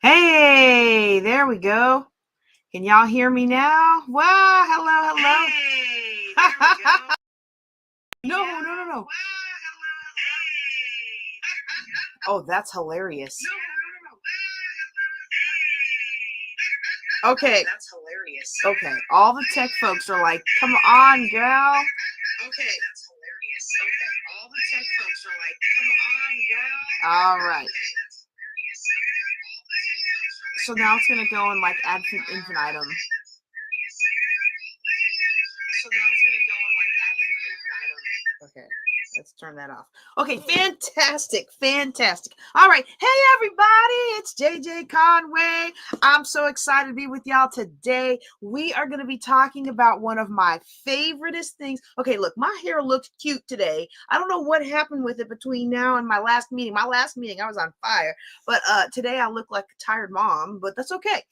Hey, there we go. Can y'all hear me now? Wow, hello, hello. Hey, there we go. No, no, no, no. Wow, hello, Oh, that's hilarious. hello. Okay, That's hilarious. okay. All the tech folks are like, come on, girl. Okay, that's hilarious. Okay, all the tech folks are like, come on, girl. All right. Okay, that's hilarious. All the tech folks are like, So now it's going to go in like ad infinitum. so now it's going to go in like ad infinitum. Okay, let's turn that off. Okay, fantastic, fantastic. All right, hey everybody, it's JJ Conway. I'm so excited to be with y'all today. We are going to be talking about one of my favoriteest things. Okay, look, my hair looks cute today. I don't know what happened with it between now and my last meeting. My last meeting, I was on fire, but today I look like a tired mom, but that's okay.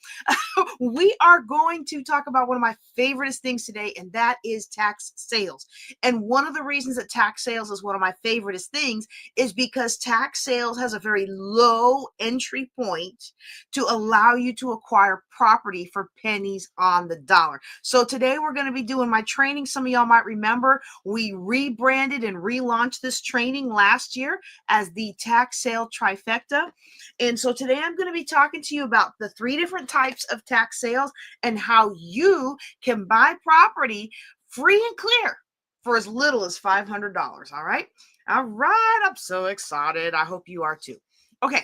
We are going to talk about one of my favoriteest things today, and that is tax sales. And one of the reasons that tax sales is one of my favoriteest things is because tax sales has a very low entry point to allow you to acquire property for pennies on the dollar. So today we're going to be doing my training. Some of y'all might remember we rebranded and relaunched this training last year as the Tax Sale Trifecta. And so today I'm going to be talking to you about the 3 different types of tax sales and how you can buy property free and clear for as little as $500. All right. All right. I'm so excited. I hope you are too. Okay.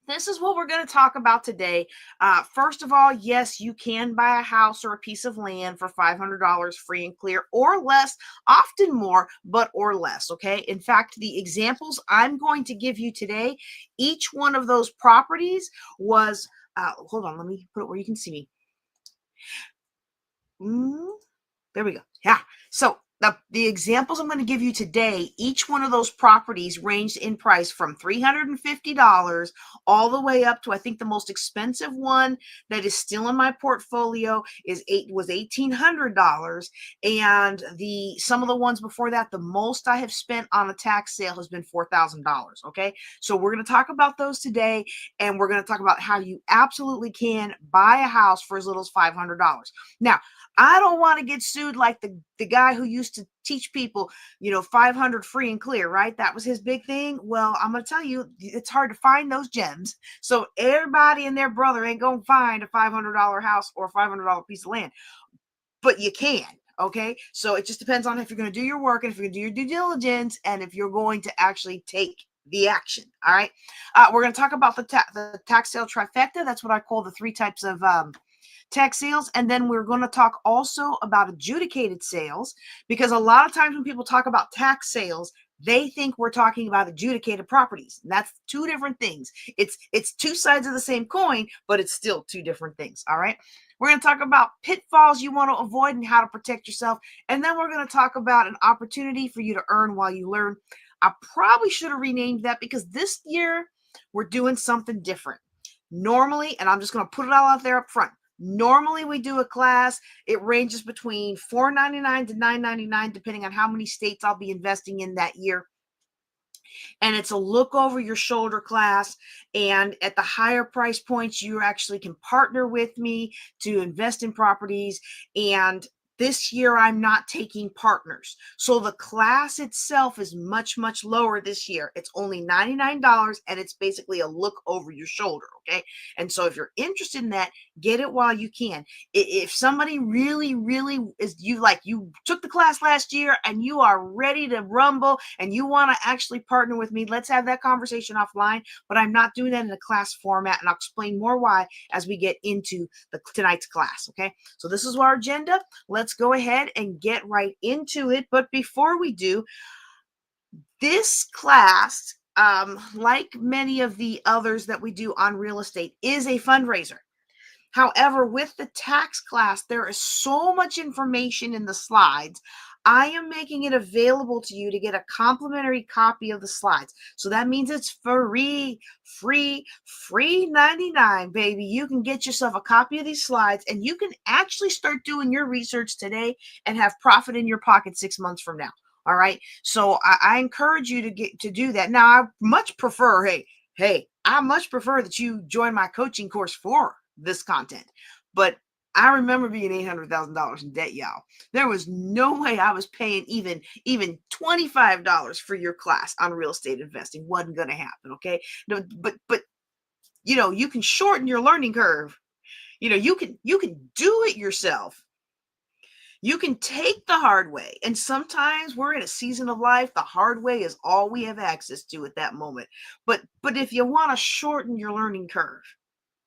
This is what we're going to talk about today. First of all, yes, you can buy a house or a piece of land for $500 free and clear or less, often more, but or less. Okay. In fact, the examples I'm going to give you today, each one of those properties was, hold on, let me put it where you can see me. There we go. Yeah. So the examples I'm going to give you today, each one of those properties ranged in price from $350 all the way up to, I think the most expensive one that is still in my portfolio was $1,800. And some of the ones before that, the most I have spent on a tax sale has been $4,000. Okay. So we're going to talk about those today, and we're going to talk about how you absolutely can buy a house for as little as $500. Now, I don't want to get sued like the guy who used to teach people, 500 free and clear, right? That was his big thing. Well, I'm going to tell you, it's hard to find those gems. So everybody and their brother ain't going to find a $500 house or a $500 piece of land, but you can. Okay. So it just depends on if you're going to do your work and if you're going to do your due diligence and if you're going to actually take the action. All right. We're going to talk about the tax sale trifecta. That's what I call the 3 types of tax sales. And then we're going to talk also about adjudicated sales, because a lot of times when people talk about tax sales, they think we're talking about adjudicated properties. And that's 2 different things. It's 2 sides of the same coin, but it's still 2 different things. All right. We're going to talk about pitfalls you want to avoid and how to protect yourself. And then we're going to talk about an opportunity for you to earn while you learn. I probably should have renamed that because this year we're doing something different. Normally, and I'm just going to put it all out there up front. Normally, we do a class. It ranges between $4.99 to $9.99, depending on how many states I'll be investing in that year. And it's a look over your shoulder class. And at the higher price points, you actually can partner with me to invest in properties. And this year, I'm not taking partners. So the class itself is much, much lower this year. It's only $99, and it's basically a look over your shoulder. Okay. And so if you're interested in that, get it while you can. If somebody really, really you took the class last year and you are ready to rumble and you want to actually partner with me, let's have that conversation offline. But I'm not doing that in a class format, and I'll explain more why as we get into tonight's class. Okay. So this is our agenda. Let's go ahead and get right into it. But before we do, this class, like many of the others that we do on real estate, is a fundraiser. However, with the tax class, there is so much information in the slides. I am making it available to you to get a complimentary copy of the slides. So that means it's free 99, baby. You can get yourself a copy of these slides, and you can actually start doing your research today and have profit in your pocket 6 months from now. All right. So I encourage you to do that. Now, I much prefer, hey, I much prefer that you join my coaching course for this content. But I remember being $800,000 in debt, y'all. There was no way I was paying even $25 for your class on real estate investing. Wasn't going to happen, okay? No, but you can shorten your learning curve. You can do it yourself. You can take the hard way. And sometimes we're in a season of life, the hard way is all we have access to at that moment. But if you want to shorten your learning curve,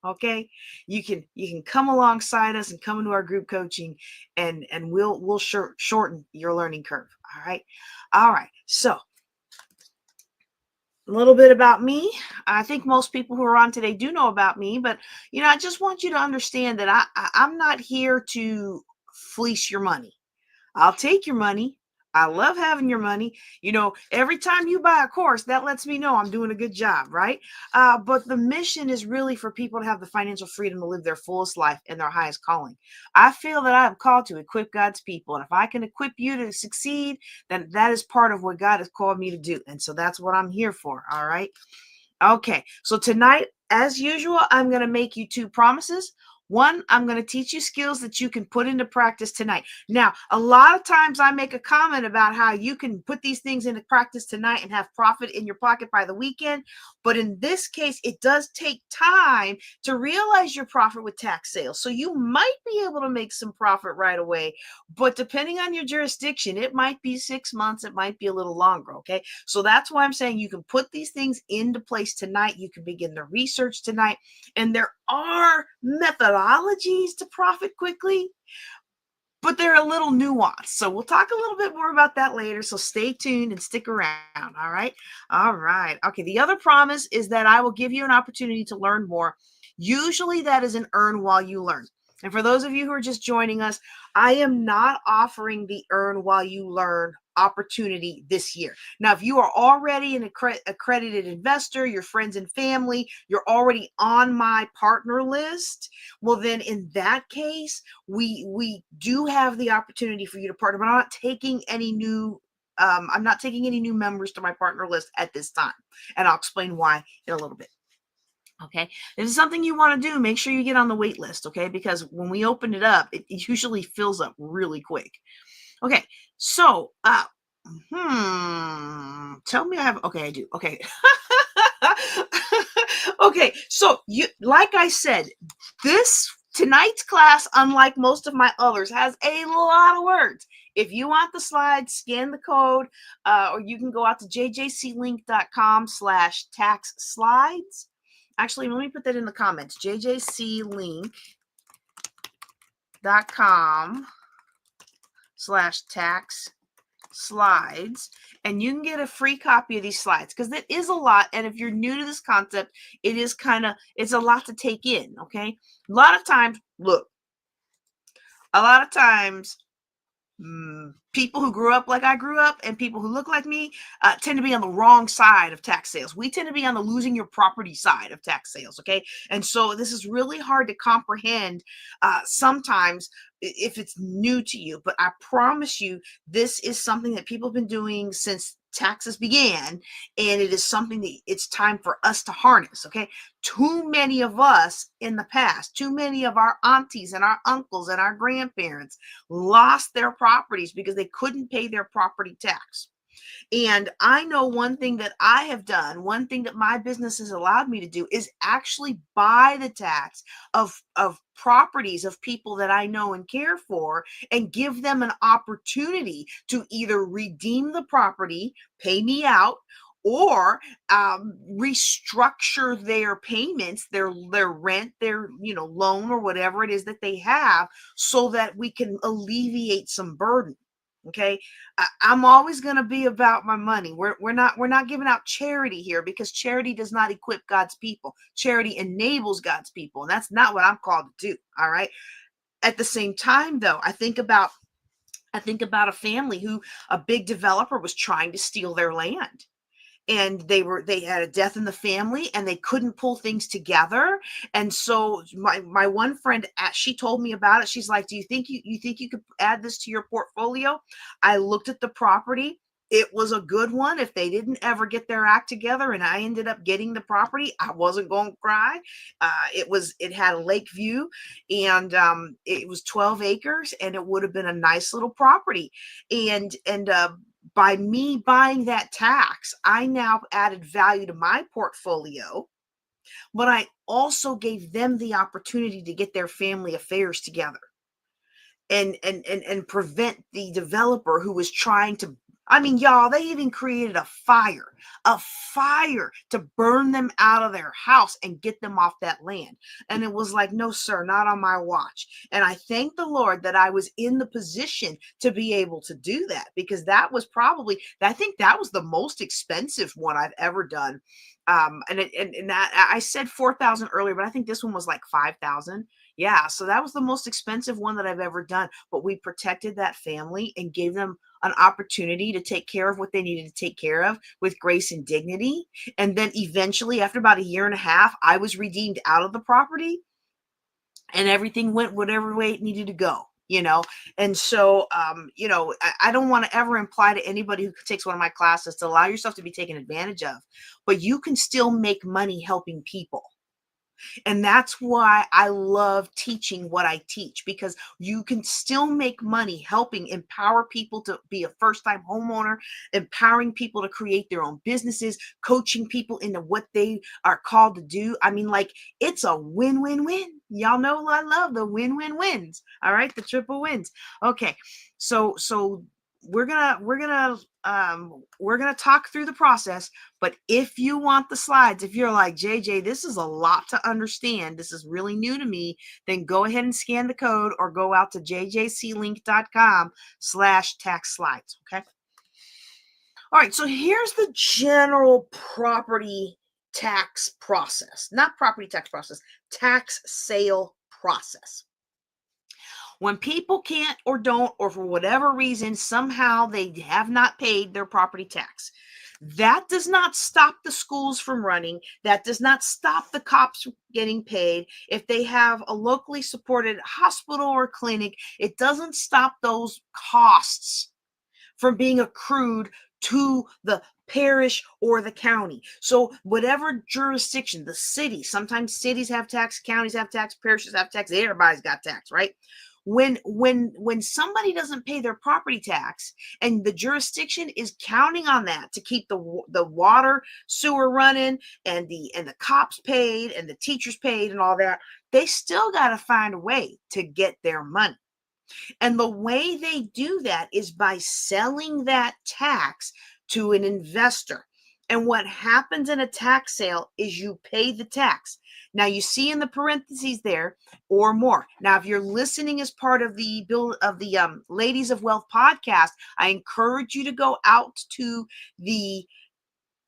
okay, you can come alongside us and come into our group coaching, and we'll shorten your learning curve. All right. So a little bit about me. I think most people who are on today do know about me, but I just want you to understand that I'm not here to fleece your money. I'll take your money. I love having your money. Every time you buy a course, that lets me know I'm doing a good job, right? But the mission is really for people to have the financial freedom to live their fullest life and their highest calling. I feel that I am called to equip God's people. And if I can equip you to succeed, then that is part of what God has called me to do. And so that's what I'm here for. All right. Okay. So tonight, as usual, I'm going to make you two promises. One, I'm going to teach you skills that you can put into practice tonight. Now, a lot of times I make a comment about how you can put these things into practice tonight and have profit in your pocket by the weekend. But in this case, it does take time to realize your profit with tax sales. So you might be able to make some profit right away. But depending on your jurisdiction, it might be 6 months. It might be a little longer. Okay. So that's why I'm saying you can put these things into place tonight. You can begin the research tonight. And there are methodologies to profit quickly, but they're a little nuanced. So we'll talk a little bit more about that later. So stay tuned and stick around. All right. All right. Okay. The other promise is that I will give you an opportunity to learn more. Usually that is an earn while you learn. And for those of you who are just joining us, I am not offering the earn while you learn opportunity this year. Now, if you are already an accredited investor, your friends and family, you're already on my partner list, well, then in that case, we do have the opportunity for you to partner, but I'm not taking any new members to my partner list at this time. And I'll explain why in a little bit. Okay. If it's something you want to do, make sure you get on the wait list. Okay. Because when we open it up, it usually fills up really quick. Okay. So, tell me okay, I do. Okay. Okay. So like I said, tonight's class, unlike most of my others, has a lot of words. If you want the slides, scan the code, or you can go out to jjclink.com/tax slides. Actually, let me put that in the comments. jjclink.com/tax slides, and you can get a free copy of these slides, because that is a lot. And if you're new to this concept, it's a lot to take in. Okay. A lot of times, people who grew up like I grew up and people who look like me tend to be on the wrong side of tax sales. We tend to be on the losing your property side of tax sales. Okay. And so this is really hard to comprehend sometimes if it's new to you. But I promise you, this is something that people have been doing since taxes began, and it is something that it's time for us to harness. Okay. Too many of us in the past, too many of our aunties and our uncles and our grandparents lost their properties because they couldn't pay their property tax. And I know one thing that I have done, one thing that my business has allowed me to do, is actually buy the tax of properties of people that I know and care for, and give them an opportunity to either redeem the property, pay me out, or restructure their payments, their rent, their loan, or whatever it is that they have, so that we can alleviate some burden. Okay. I'm always going to be about my money. We're not giving out charity here, because charity does not equip God's people. Charity enables God's people. And that's not what I'm called to do. All right. At the same time, though, I think about a family who a big developer was trying to steal their land. And they had a death in the family, and they couldn't pull things together. And so my one friend, she told me about it. She's like, do you think you could add this to your portfolio? I looked at the property. it was a good one. If they didn't ever get their act together and I ended up getting the property, I wasn't going to cry. It had a lake view, and it was 12 acres, and it would have been a nice little property. And by me buying that tax, I now added value to my portfolio, but I also gave them the opportunity to get their family affairs together and prevent the developer who was trying to. I mean, y'all, they even created a fire to burn them out of their house and get them off that land. And it was like, no, sir, not on my watch. And I thank the Lord that I was in the position to be able to do that, because that was probably, I think that was the most expensive one I've ever done. And that, I said 4,000 earlier, but I think this one was like 5,000. Yeah, so that was the most expensive one that I've ever done. But we protected that family and gave them an opportunity to take care of what they needed to take care of with grace and dignity. And then eventually, after about a year and a half, I was redeemed out of the property, and everything went whatever way it needed to go. And so, I don't want to ever imply to anybody who takes one of my classes to allow yourself to be taken advantage of, but you can still make money helping people. And that's why I love teaching what I teach, because you can still make money helping empower people to be a first-time homeowner, empowering people to create their own businesses, coaching people into what they are called to do. I mean, like, it's a win-win-win. Y'all know I love the win-win-wins. All right, the triple wins. Okay, so we're gonna talk through the process. But if you want the slides, if you're like, JJ, this is a lot to understand, this is really new to me, then go ahead and scan the code or go out to jjclink.com/tax slides. Okay. All right. So here's the general property tax process, not property tax process, tax sale process. When people can't or don't, or for whatever reason, somehow they have not paid their property tax, that does not stop the schools from running. That does not stop the cops from getting paid. If they have a locally supported hospital or clinic, it doesn't stop those costs from being accrued to the parish or the county. So whatever jurisdiction, the city, sometimes cities have tax, counties have tax, parishes have tax, everybody's got tax, right? When somebody doesn't pay their property tax and the jurisdiction is counting on that to keep the water, sewer running, and the cops paid and the teachers paid and all that, they still got to find a way to get their money. And the way they do that is by selling that tax to an investor. And what happens in a tax sale is you pay the tax. Now you see in the parentheses there, or more. Now, if you're listening as part of the Ladies of Wealth podcast, I encourage you to go out to the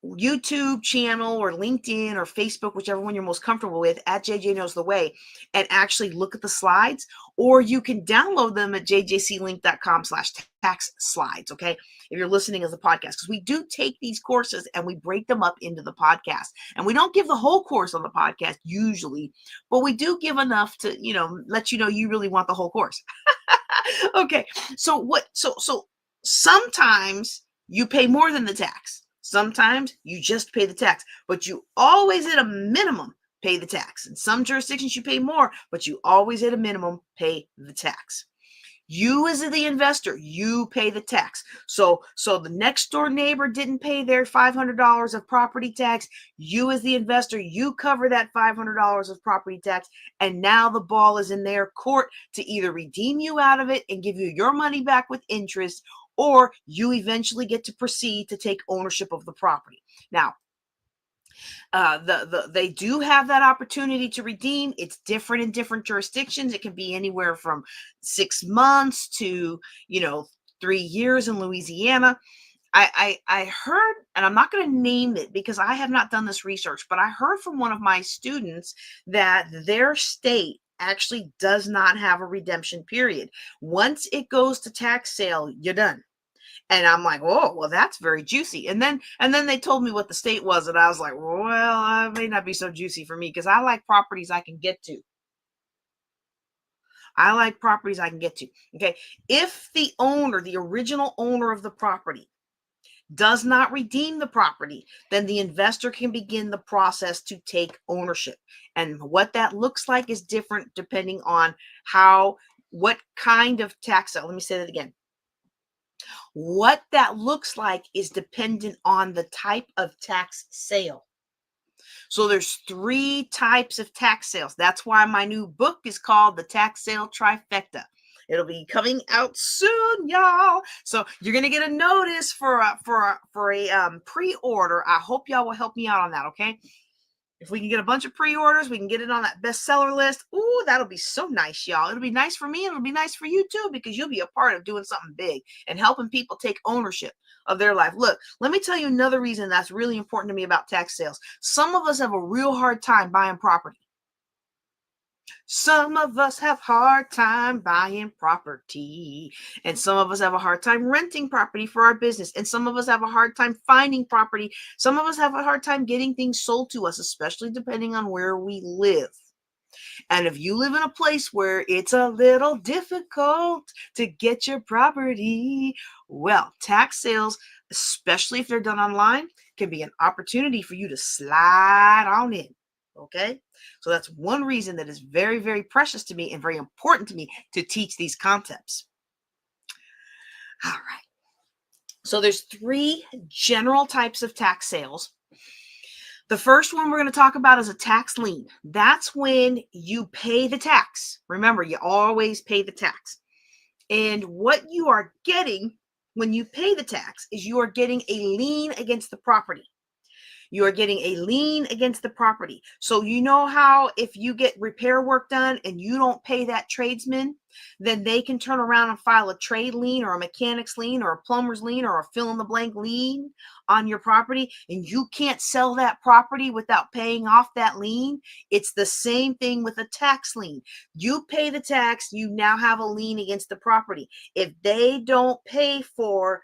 YouTube channel or LinkedIn or Facebook, whichever one you're most comfortable with, at JJ Knows the Way, and actually look at the slides, or you can download them at jjclink.com/tax slides. Okay. If you're listening as a podcast, because we do take these courses and we break them up into the podcast, and we don't give the whole course on the podcast usually, but we do give enough to, let you know you really want the whole course. Okay. So sometimes you pay more than the tax. Sometimes you just pay the tax, but you always at a minimum pay the tax. In some jurisdictions you pay more, but you always at a minimum pay the tax. You as the investor, you pay the tax. So the next door neighbor didn't pay their $500 of property tax. You as the investor, you cover that $500 of property tax. And now the ball is in their court to either redeem you out of it and give you your money back with interest, or you eventually get to proceed to take ownership of the property. Now, they do have that opportunity to redeem. It's different in different jurisdictions. It can be anywhere from 6 months to 3 years in Louisiana. I heard, and I'm not going to name it because I have not done this research, but I heard from one of my students that their state actually does not have a redemption period. Once it goes to tax sale, you're done. And I'm like, oh, well, that's very juicy. And then they told me what the state was, and I was like, well, it may not be so juicy for me, because I like properties I can get to. Okay. If the original owner of the property does not redeem the property, then the investor can begin the process to take ownership. And what that looks like is different depending on what kind of tax sale. Let me say that again. What that looks like is dependent on the type of tax sale. So there's 3 types of tax sales. That's why my new book is called The Tax Sale Trifecta. It'll be coming out soon, y'all. So you're gonna get a notice for a pre-order. I hope y'all will help me out on that. Okay. If we can get a bunch of pre-orders, we can get it on that bestseller list. Ooh, that'll be so nice, y'all. It'll be nice for me and it'll be nice for you too, because you'll be a part of doing something big and helping people take ownership of their life. Look, let me tell you another reason that's really important to me about tax sales. Some of us have a real hard time buying property. Some of us have hard time buying property, and some of us have a hard time renting property for our business, and some of us have a hard time finding property. Some of us have a hard time getting things sold to us, especially depending on where we live. And if you live in a place where it's a little difficult to get your property, well, tax sales, especially if they're done online, can be an opportunity for you to slide on in. Okay. So that's one reason that is very, very precious to me and very important to me to teach these concepts. All right. So there's 3 general types of tax sales. The first one we're going to talk about is a tax lien. That's when you pay the tax. Remember, you always pay the tax. And what you are getting when you pay the tax is you are getting a lien against the property. You are getting a lien against the property. So you know how if you get repair work done and you don't pay that tradesman, then they can turn around and file a trade lien or a mechanic's lien or a plumber's lien or a fill-in-the-blank lien on your property, and you can't sell that property without paying off that lien. It's the same thing with a tax lien. You pay the tax, you now have a lien against the property. If they don't pay for,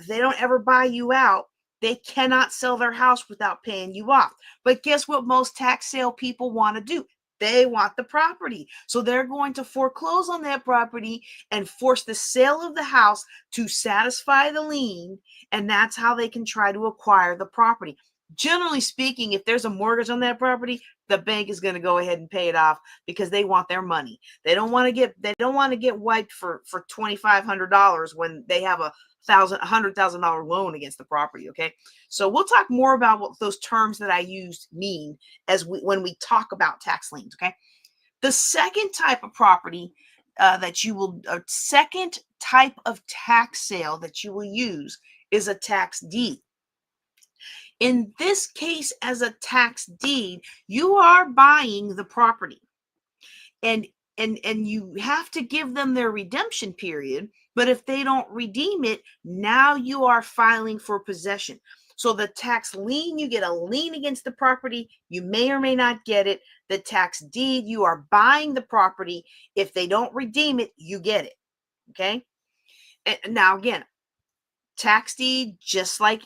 they don't ever buy you out, they cannot sell their house without paying you off. But guess what most tax sale people want to do? They want the property. So they're going to foreclose on that property and force the sale of the house to satisfy the lien. And that's how they can try to acquire the property. Generally speaking, if there's a mortgage on that property, the bank is going to go ahead and pay it off because they want their money. They don't want to get wiped for $2,500 when they have a $100,000 loan against the property. Okay. So we'll talk more about what those terms that I used mean when we talk about tax liens. Okay. The second type of property second type of tax sale that you will use is a tax deed. In this case, as a tax deed, you are buying the property and you have to give them their redemption period. But if they don't redeem it, now you are filing for possession. So the tax lien, you get a lien against the property. You may or may not get it. The tax deed, you are buying the property. If they don't redeem it, you get it. Okay. And now again, tax deed, just like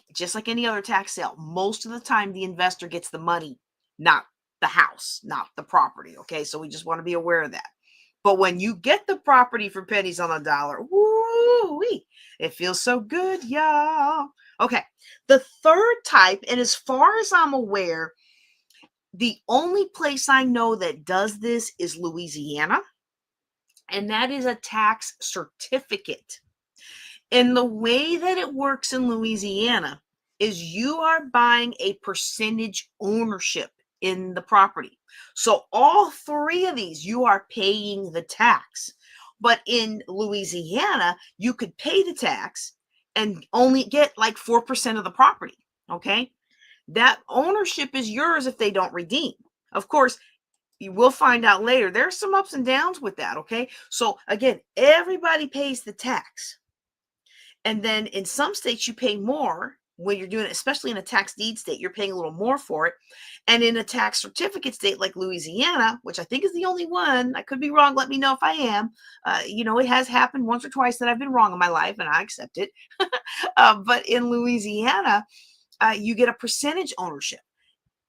any other tax sale, most of the time the investor gets the money, not the house, not the property. Okay. So we just want to be aware of that. But when you get the property for pennies on the dollar, woo-wee, it feels so good, y'all. Okay, the third type, and as far as I'm aware, the only place I know that does this is Louisiana, and that is a tax certificate. And the way that it works in Louisiana is you are buying a percentage ownership in the property. So all 3 of these, you are paying the tax. But in Louisiana, you could pay the tax and only get like 4% of the property. Okay. That ownership is yours if they don't redeem. Of course, you will find out later. There's some ups and downs with that. Okay. So again, everybody pays the tax. And then in some states, you pay more when you're doing it, especially in a tax deed state, you're paying a little more for it. And in a tax certificate state like Louisiana, which I think is the only one, I could be wrong. Let me know if I am. It has happened once or twice that I've been wrong in my life and I accept it. But in Louisiana, you get a percentage ownership.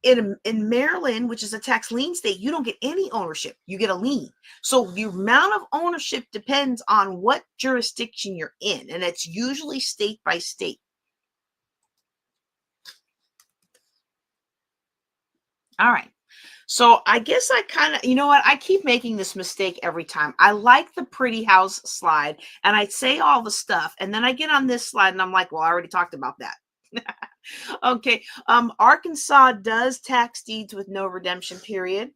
In Maryland, which is a tax lien state, you don't get any ownership. You get a lien. So the amount of ownership depends on what jurisdiction you're in, and it's usually state by state. All right. So I guess I kind of, you know what? I keep making this mistake every time. I like the pretty house slide and I say all the stuff. And then I get on this slide and I'm like, well, I already talked about that. Okay. Arkansas does tax deeds with no redemption period.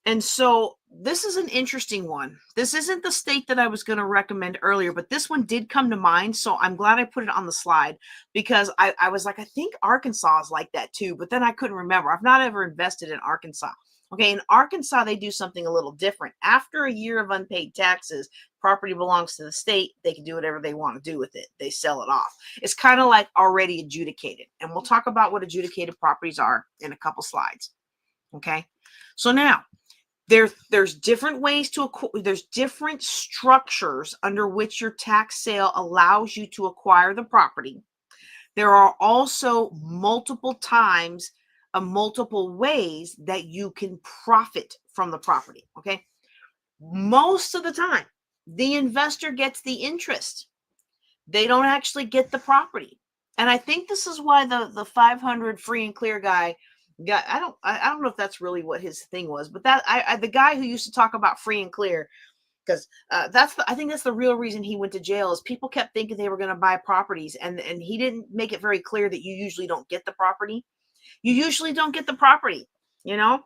And so this is an interesting one. This isn't the state that I was going to recommend earlier, but this one did come to mind. So I'm glad I put it on the slide because I was like, I think Arkansas is like that too. But then I couldn't remember. I've not ever invested in Arkansas. Okay, in Arkansas, they do something a little different. After a year of unpaid taxes, property belongs to the state. They can do whatever they want to do with it. They sell it off. It's kind of like already adjudicated. And we'll talk about what adjudicated properties are in a couple slides. Okay, so now there's different ways to there's different structures under which your tax sale allows you to acquire the property. There are also multiple times, multiple ways that you can profit from the property. Okay, most of the time the investor gets the interest. They don't actually get the property. And I think this is why the 500 free and clear guy got, I don't know if that's really what his thing was, but that I the guy who used to talk about free and clear, because I think that's the real reason he went to jail, is people kept thinking they were going to buy properties, and he didn't make it very clear that you usually don't get the property. You usually don't get the property, you know.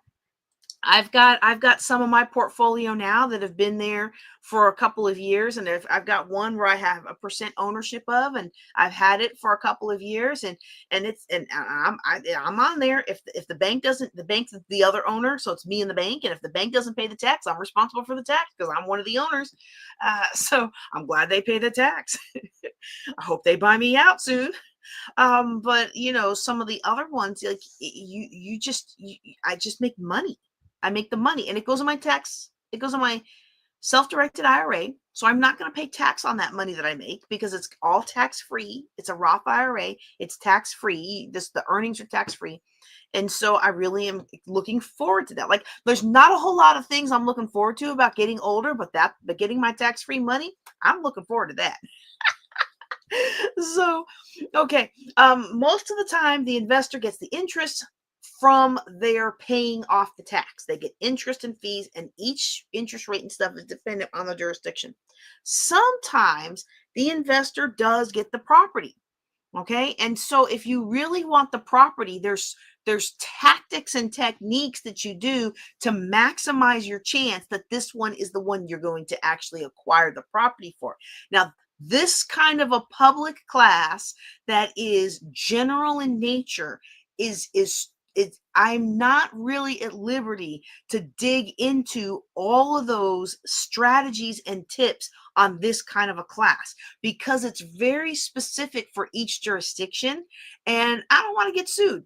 I've got some of my portfolio now that have been there for a couple of years, and I've got one where I have a percent ownership of, and I've had it for a couple of years, and it's and I'm on there. If the bank doesn't, the bank's the other owner, so it's me and the bank, and if the bank doesn't pay the tax, I'm responsible for the tax because I'm one of the owners. So I'm glad they pay the tax. I hope they buy me out soon. But some of the other ones, like I just make money. I make the money and it goes in my tax, it goes in my self-directed IRA. So I'm not going to pay tax on that money that I make because it's all tax free. It's a Roth IRA. It's tax free. The earnings are tax free. And so I really am looking forward to that. Like, there's not a whole lot of things I'm looking forward to about getting older, but getting my tax-free money, I'm looking forward to that. So, okay. Most of the time, the investor gets the interest from their paying off the tax. They get interest and fees, and each interest rate and stuff is dependent on the jurisdiction. Sometimes the investor does get the property. Okay. And so if you really want the property, there's tactics and techniques that you do to maximize your chance that this one is the one you're going to actually acquire the property for. Now, this kind of a public class that is general in nature is I'm not really at liberty to dig into all of those strategies and tips on this kind of a class because it's very specific for each jurisdiction, and I don't want to get sued.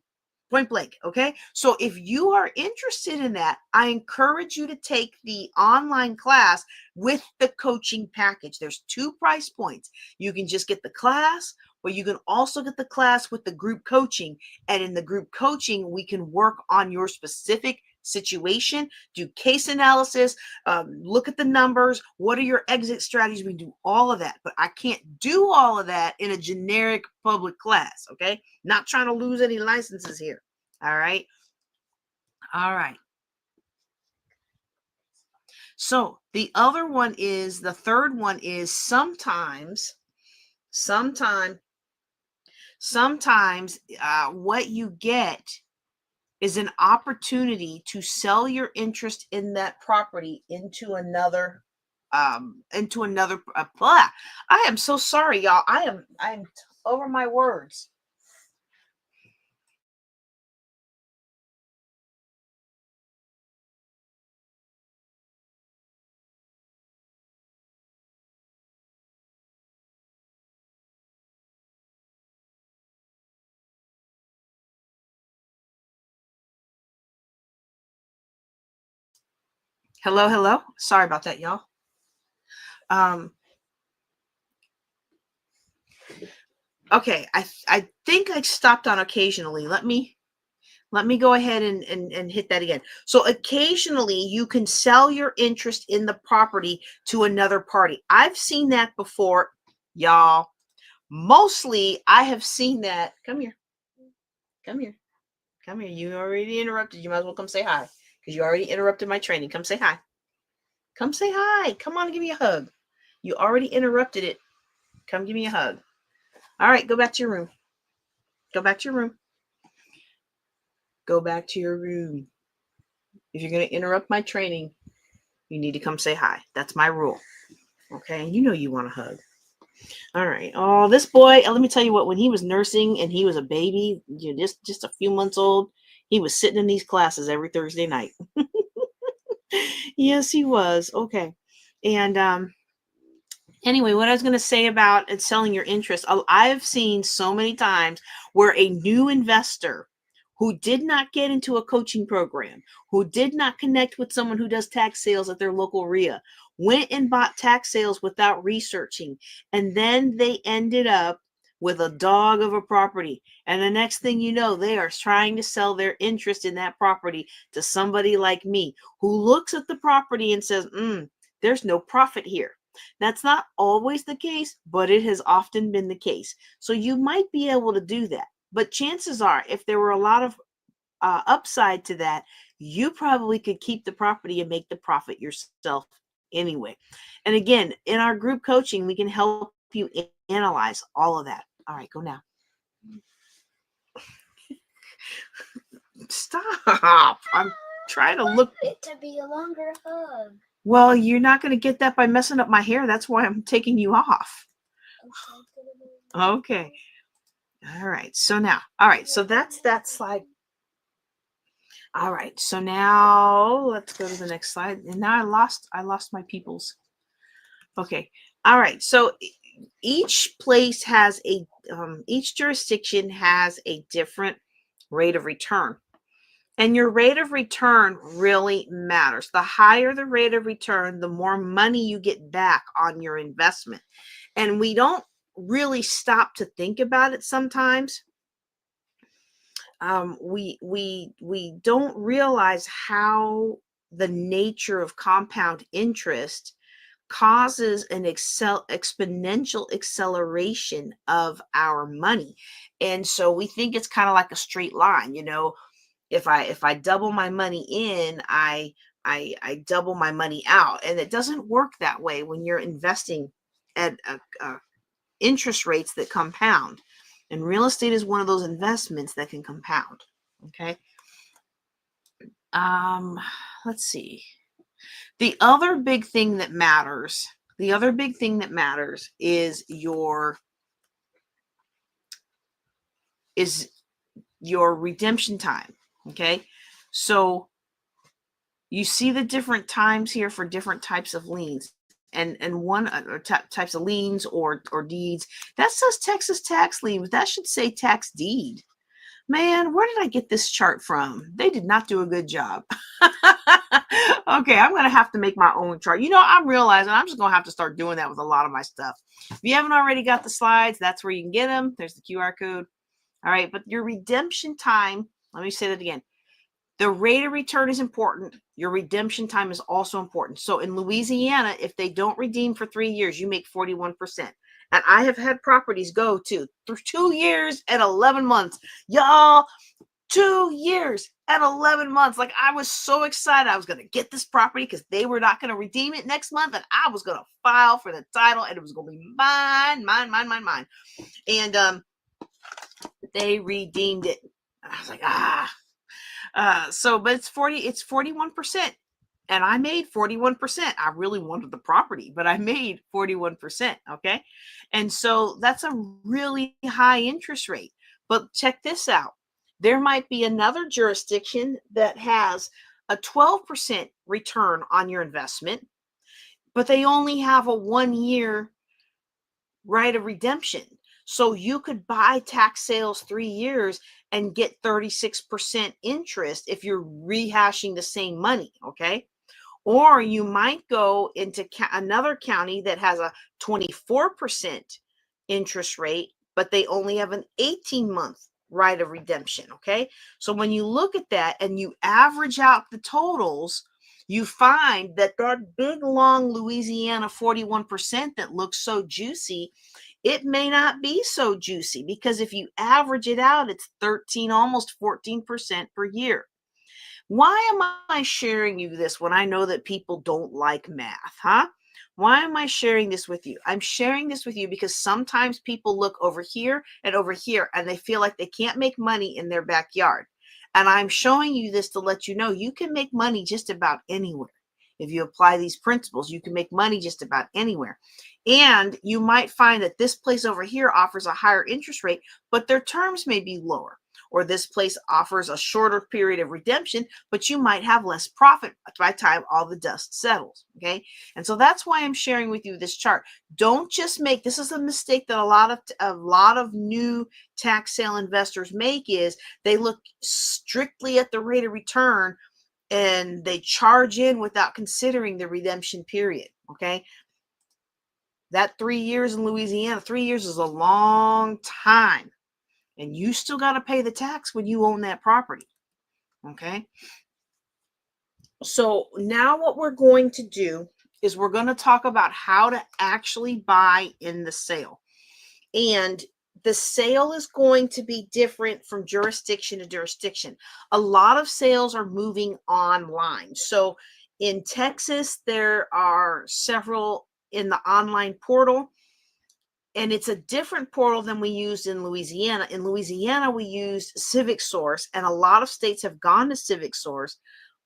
Point blank. Okay. So if you are interested in that, I encourage you to take the online class with the coaching package. There's two price points. You can just get the class, or you can also get the class with the group coaching. And in the group coaching, we can work on your specific situation, do case analysis, look at the numbers. What are your exit strategies? We can do all of that, but I can't do all of that in a generic public class. Okay. Not trying to lose any licenses here. All right. All right. So the third one is sometimes, what you get is an opportunity to sell your interest in that property into another I am so sorry, y'all. I'm over my words. Hello, hello. Sorry about that, y'all. Um, okay, I think I stopped on occasionally. Let me go ahead and hit that again. So occasionally you can sell your interest in the property to another party. I've seen that before, y'all. Mostly I have seen that. Come here. Come here. Come here. You already interrupted. You might as well come say hi because you already interrupted my training. Come say hi. Come say hi. Come on, give me a hug. You already interrupted it. Come give me a hug. All right, go back to your room. Go back to your room. Go back to your room. If you're going to interrupt my training, you need to come say hi. That's my rule. Okay, and you know you want a hug. All right. Oh, this boy, let me tell you what, when he was nursing and he was a baby, just a few months old, he was sitting in these classes every Thursday night. Yes, he was. Okay. And anyway, what I was going to say about selling your interest, I've seen so many times where a new investor who did not get into a coaching program, who did not connect with someone who does tax sales at their local RIA, went and bought tax sales without researching, and then they ended up with a dog of a property. And the next thing you know, they are trying to sell their interest in that property to somebody like me who looks at the property and says, there's no profit here. That's not always the case, but it has often been the case. So you might be able to do that. But chances are, if there were a lot of upside to that, you probably could keep the property and make the profit yourself anyway. And again, in our group coaching, we can help you analyze all of that. All right, go now. Stop. I'm trying to look. It to be a longer hug. Well, you're not going to get that by messing up my hair. That's why I'm taking you off. Okay. All right. So now, all right. So that's that slide. All right. So now let's go to the next slide. And now I lost my peoples. Okay. All right. So each place has each jurisdiction has a different rate of return. And your rate of return really matters. The higher the rate of return, the more money you get back on your investment. And we don't really stop to think about it sometimes. We don't realize how the nature of compound interest causes an exponential acceleration of our money. And so we think it's kind of like a straight line, if I double my money in, I double my money out. And it doesn't work that way when you're investing at interest rates that compound. And real estate is one of those investments that can compound. Okay. Let's see. The other big thing that matters is your redemption time. Okay. So you see the different times here for different types of liens, and one types of liens or deeds. That says Texas tax lien, but that should say tax deed. Man, where did I get this chart from? They did not do a good job. Okay, I'm going to have to make my own chart. I'm realizing I'm just going to have to start doing that with a lot of my stuff. If you haven't already got the slides, that's where you can get them. There's the QR code. All right, but your redemption time, let me say that again. The rate of return is important. Your redemption time is also important. So in Louisiana, if they don't redeem for 3 years, you make 41%. And I have had properties go to 2 years and 11 months. Y'all, 2 years and 11 months. Like, I was so excited. I was going to get this property because they were not going to redeem it next month. And I was going to file for the title and it was going to be mine. And they redeemed it. I was like, but it's 41%. And I made 41%. I really wanted the property, but I made 41%. Okay. And so that's a really high interest rate. But check this out. There might be another jurisdiction that has a 12% return on your investment, but they only have a 1 year right of redemption. So you could buy tax sales 3 years and get 36% interest if you're rehashing the same money. Okay. Or you might go into another county that has a 24% interest rate, but they only have an 18-month right of redemption. Okay. So when you look at that and you average out the totals, you find that big, long Louisiana 41% that looks so juicy it may not be so juicy, because if you average it out, it's 13, almost 14% per year. Why am I sharing you this when I know that people don't like math, huh? Why am I sharing this with you? I'm sharing this with you because sometimes people look over here and they feel like they can't make money in their backyard. And I'm showing you this to let you know you can make money just about anywhere. If you apply these principles, you can make money just about anywhere. And you might find that this place over here offers a higher interest rate, but their terms may be lower. Or this place offers a shorter period of redemption, but you might have less profit by the time all the dust settles. Okay. And so that's why I'm sharing with you this chart. Don't just make, this is a mistake that a lot of new tax sale investors make, is they look strictly at the rate of return and they charge in without considering the redemption period. Okay. That 3 years in Louisiana, 3 years is a long time. And you still got to pay the tax when you own that property. Okay. So now what we're going to do is we're going to talk about how to actually buy in the sale. And the sale is going to be different from jurisdiction to jurisdiction. A lot of sales are moving online. So in Texas, there are several in the online portal. And it's a different portal than we used in Louisiana. In Louisiana, we used Civic Source, and a lot of states have gone to Civic Source,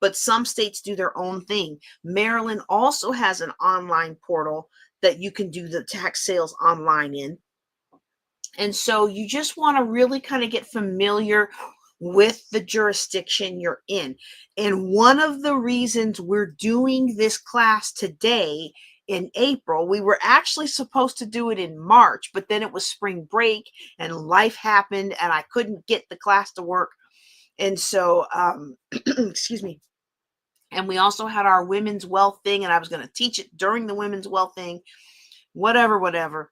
but some states do their own thing. Maryland also has an online portal that you can do the tax sales online in. And so you just want to really kind of get familiar with the jurisdiction you're in. And one of the reasons we're doing this class today in April, we were actually supposed to do it in March, but then it was spring break and life happened and I couldn't get the class to work. And so, excuse me. And we also had our women's wealth thing, and I was going to teach it during the women's wealth thing, whatever.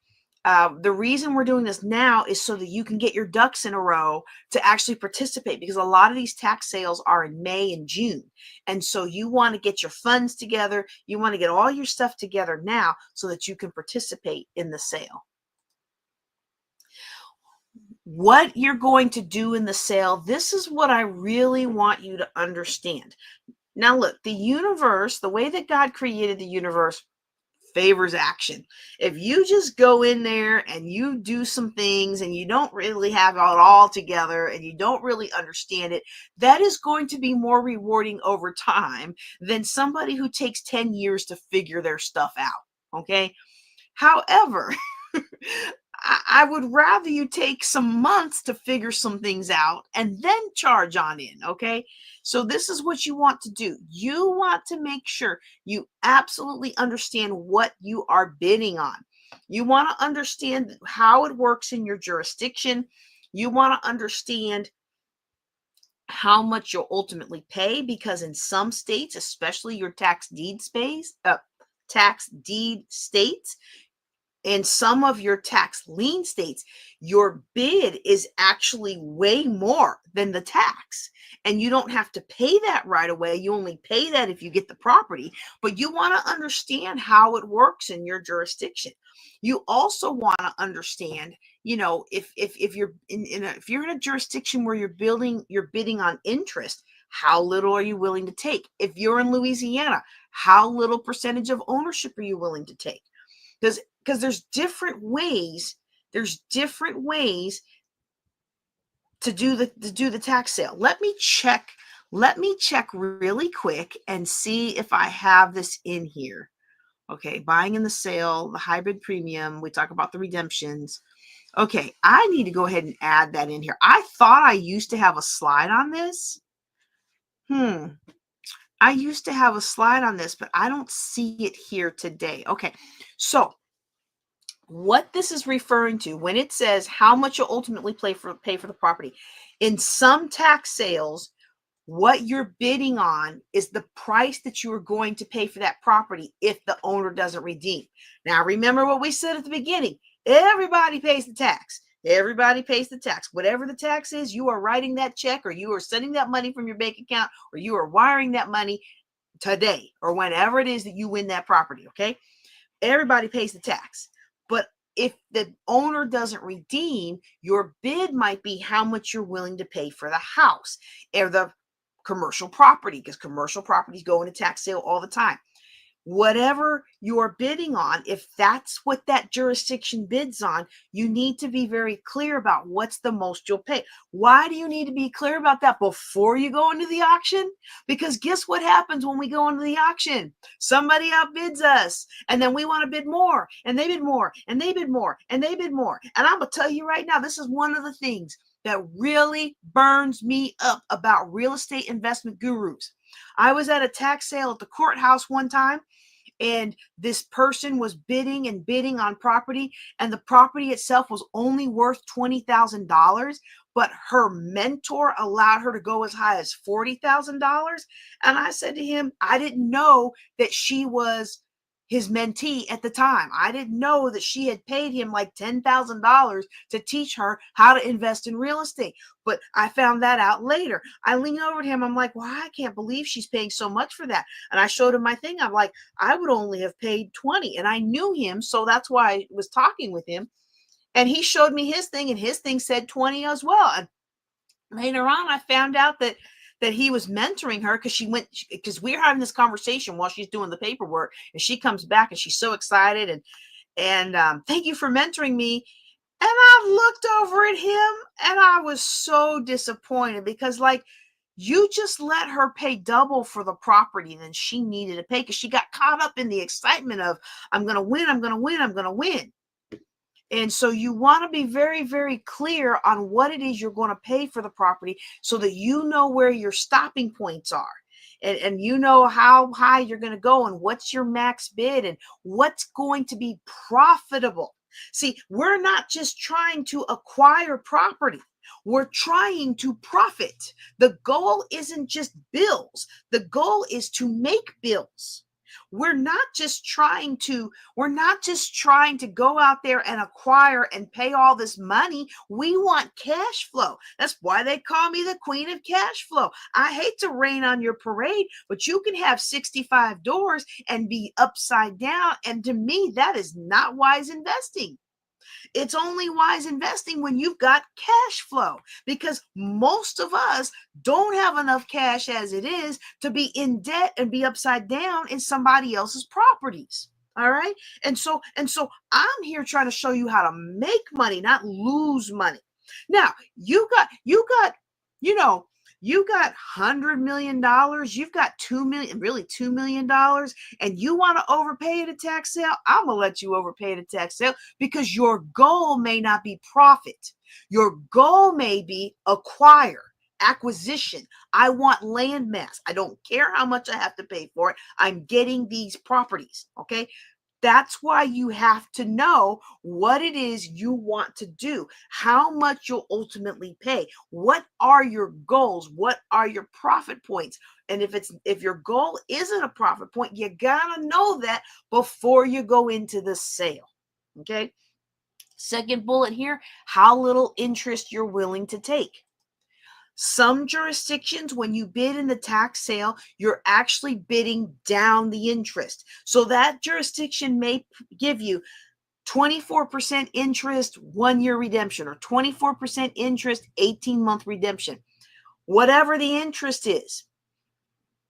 The reason we're doing this now is so that you can get your ducks in a row to actually participate, because a lot of these tax sales are in May and June. And so you want to get your funds together. You want to get all your stuff together now so that you can participate in the sale. What you're going to do in the sale, this is what I really want you to understand. Now, look, the universe, the way that God created the universe, favors action. If you just go in there and you do some things and you don't really have it all together and you don't really understand it, that is going to be more rewarding over time than somebody who takes 10 years to figure their stuff out. Okay. However, I would rather you take some months to figure some things out and then charge on in. Okay. So this is what you want to do. You want to make sure you absolutely understand what you are bidding on. You want to understand how it works in your jurisdiction. You want to understand how much you'll ultimately pay, because in some states, especially your tax deed states, in some of your tax lien states, your bid is actually way more than the tax. And you don't have to pay that right away. You only pay that if you get the property. But you want to understand how it works in your jurisdiction. You also want to understand, if you're if you're in a jurisdiction where you're bidding on interest, how little are you willing to take? If you're in Louisiana, how little percentage of ownership are you willing to take? Because there's different ways to do the tax sale. Let me check really quick and see if I have this in here. Okay, buying in the sale, the hybrid premium, we talk about the redemptions. Okay, I need to go ahead and add that in here. I thought I used to have a slide on this. I used to have a slide on this, but I don't see it here today. Okay, so what this is referring to when it says how much you'll ultimately pay for the property, in some tax sales, what you're bidding on is the price that you are going to pay for that property if the owner doesn't redeem. Now, remember what we said at the beginning. Everybody pays the tax. Everybody pays the tax. Whatever the tax is, you are writing that check, or you are sending that money from your bank account, or you are wiring that money today or whenever it is that you win that property. Okay. Everybody pays the tax. But if the owner doesn't redeem, your bid might be how much you're willing to pay for the house or the commercial property, because commercial properties go into tax sale all the time. Whatever you're bidding on, if that's what that jurisdiction bids on, you need to be very clear about what's the most you'll pay. Why do you need to be clear about that before you go into the auction? Because guess what happens when we go into the auction? Somebody outbids us, and then we want to bid more, and they bid more, and they bid more, and they bid more. And I'm going to tell you right now, this is one of the things that really burns me up about real estate investment gurus. I was at a tax sale at the courthouse one time, and this person was bidding and bidding on property, and the property itself was only worth $20,000, but her mentor allowed her to go as high as $40,000. And I said to him, I didn't know that she was his mentee at the time. I didn't know that she had paid him like $10,000 to teach her how to invest in real estate. But I found that out later. I leaned over to him. I'm like, well, I can't believe she's paying so much for that. And I showed him my thing. I'm like, I would only have paid 20. And I knew him, so that's why I was talking with him. And he showed me his thing, and his thing said 20 as well. And later on, I found out that he was mentoring her, because we're having this conversation while she's doing the paperwork, and she comes back and she's so excited and thank you for mentoring me. And I looked over at him and I was so disappointed, because like, you just let her pay double for the property than she needed to pay, because she got caught up in the excitement of, I'm going to win, I'm going to win, I'm going to win. And so you want to be very, very clear on what it is you're going to pay for the property, so that you know where your stopping points are, and you know how high you're going to go, and what's your max bid, and what's going to be profitable. See, we're not just trying to acquire property. We're trying to profit. The goal isn't just bills. The goal is to make bills. We're not just trying to go out there and acquire and pay all this money. We want cash flow. That's why they call me the queen of cash flow. I hate to rain on your parade, but you can have 65 doors and be upside down. And to me, that is not wise investing. It's only wise investing when you've got cash flow, because most of us don't have enough cash as it is to be in debt and be upside down in somebody else's properties. All right. And so I'm here trying to show you how to make money, not lose money. Now, you got, you got $100 million, you've got $2 million, and you want to overpay at a tax sale. I'm going to let you overpay at a tax sale, because your goal may not be profit. Your goal may be acquisition. I want land mass. I don't care how much I have to pay for it. I'm getting these properties. Okay. That's why you have to know what it is you want to do, how much you'll ultimately pay. What are your goals? What are your profit points? And if your goal isn't a profit point, you gotta know that before you go into the sale. Okay. Second bullet here, how little interest you're willing to take. Some jurisdictions, when you bid in the tax sale, you're actually bidding down the interest. So that jurisdiction may give you 24% interest, 1-year redemption, or 24% interest, 18-month redemption. Whatever the interest is,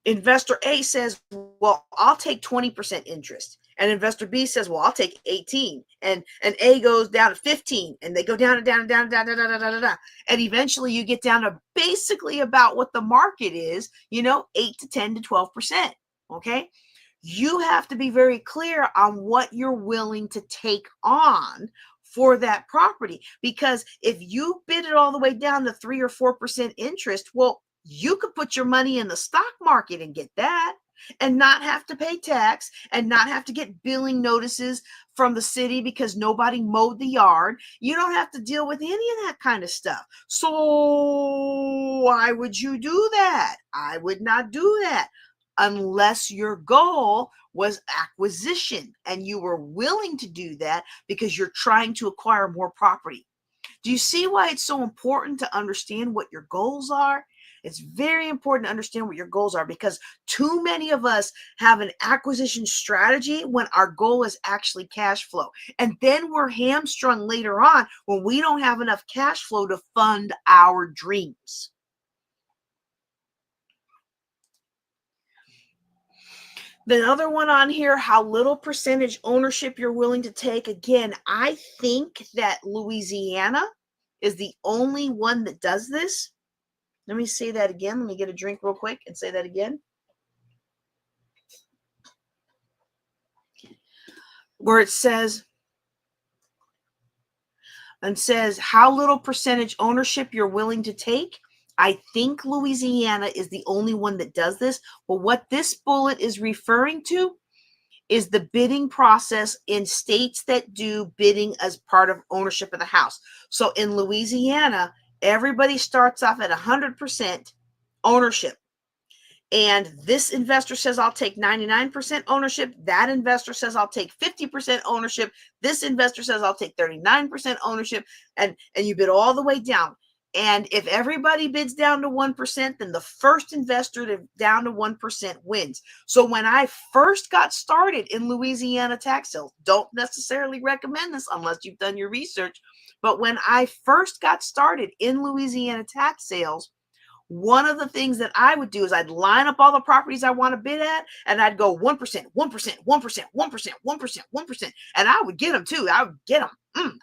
investor A says, well, I'll take 20% interest. And investor B says, well, I'll take 18. And A goes down to 15. And they go down and down and down and down, down, down, down, down, down. And eventually you get down to basically about what the market is, 8 to 10 to 12%. Okay. You have to be very clear on what you're willing to take on for that property. Because if you bid it all the way down to 3 or 4% interest, well, you could put your money in the stock market and get that, and not have to pay tax, and not have to get billing notices from the city because nobody mowed the yard. You don't have to deal with any of that kind of stuff. So why would you do that? I would not do that unless your goal was acquisition and you were willing to do that because you're trying to acquire more property. Do you see why it's so important to understand what your goals are? It's very important to understand what your goals are, because too many of us have an acquisition strategy when our goal is actually cash flow. And then we're hamstrung later on when we don't have enough cash flow to fund our dreams. The other one on here, how little percentage ownership you're willing to take. Again, I think that Louisiana is the only one that does this. Let me say that again. Let me get a drink real quick and say that again. Where it says how little percentage ownership you're willing to take. I think Louisiana is the only one that does this. But what this bullet is referring to is the bidding process in states that do bidding as part of ownership of the house. So in Louisiana, everybody starts off at 100% ownership. And this investor says, I'll take 99% ownership. That investor says, I'll take 50% ownership. This investor says, I'll take 39% ownership. And you bid all the way down. And if everybody bids down to 1%, then the first investor down to 1% wins. So when I first got started in Louisiana tax sales, don't necessarily recommend this unless you've done your research. But when I first got started in Louisiana tax sales, one of the things that I would do is I'd line up all the properties I want to bid at, and I'd go 1%, 1%, 1%, 1%, 1%, 1%, and I would get them too. I would get them.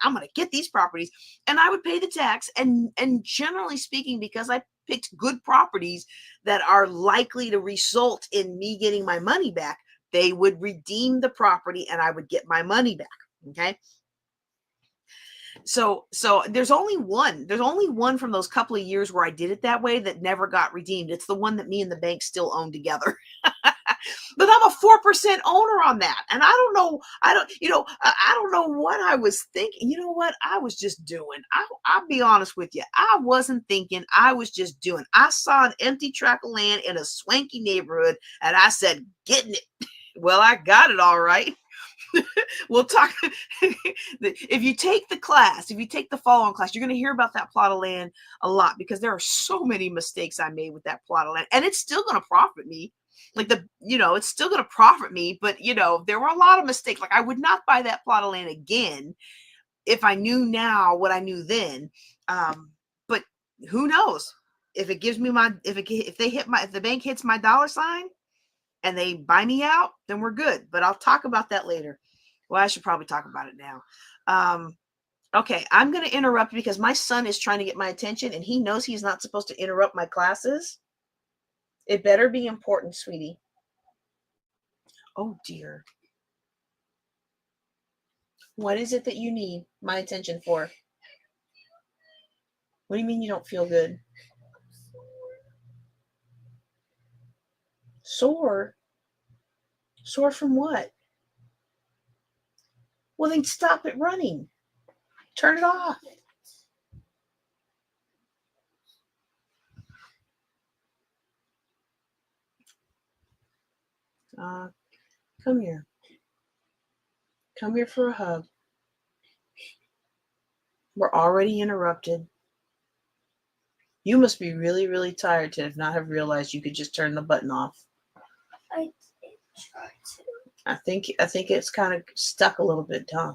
I'm going to get these properties, and I would pay the tax. And generally speaking, because I picked good properties that are likely to result in me getting my money back, they would redeem the property, and I would get my money back. Okay. So there's only one from those couple of years where I did it that way that never got redeemed. It's the one that me and the bank still own together. But I'm a 4% owner on that. And I don't know what I was thinking. You know what? I was just doing. I'll be honest with you. I wasn't thinking. I was just doing. I saw an empty tract of land in a swanky neighborhood, and I said, getting it. Well, I got it all right. We'll talk. If you take the follow-on class, you're going to hear about that plot of land a lot, because there are so many mistakes I made with that plot of land, and it's still going to profit me. It's still going to profit me, but there were a lot of mistakes. Like, I would not buy that plot of land again if I knew now what I knew then. But who knows? If it gives me if the bank hits my dollar sign and they buy me out, then we're good. But I'll talk about that later. Well, I should probably talk about it now. Okay, I'm going to interrupt because my son is trying to get my attention, and he knows he's not supposed to interrupt my classes. It better be important, sweetie. Oh, dear. What is it that you need my attention for? What do you mean you don't feel good? Sore? Sore from what? Well, then stop it running. Turn it off. Come here. Come here for a hug. We're already interrupted. You must be really, really tired to not have realized you could just turn the button off. I did try to. I think it's kind of stuck a little bit, huh?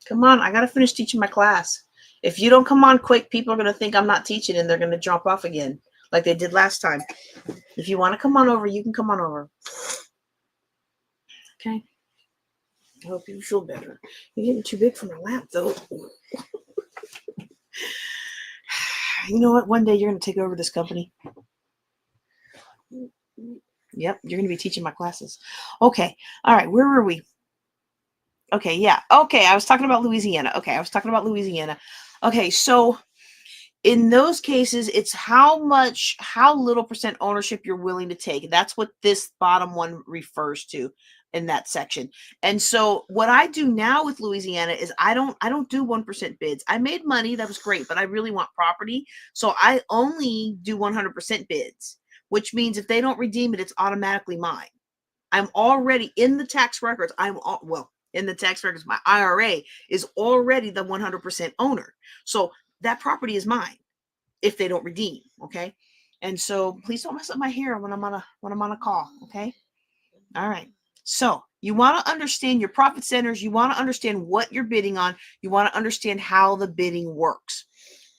Come on, I got to finish teaching my class. If you don't come on quick, people are going to think I'm not teaching, and they're going to jump off again like they did last time. If you want to come on over, you can come on over. Okay? I hope you feel better. You're getting too big for my lap, though. You know what? One day you're going to take over this company. Yep, you're going to be teaching my classes. Okay. All right. Where were we? Okay. Yeah. Okay. I was talking about Louisiana. Okay. So in those cases, it's how little percent ownership you're willing to take. That's what this bottom one refers to in that section. And so what I do now with Louisiana is I don't do 1% bids. I made money. That was great, but I really want property. So I only do 100% bids, which means if they don't redeem it, it's automatically mine. I'm already in the tax records. In the tax records, my IRA is already the 100% owner. So that property is mine. if they don't redeem. Okay. And so please don't mess up my hair when I'm on a call. Okay. All right. So you want to understand your profit centers. You want to understand what you're bidding on. You want to understand how the bidding works.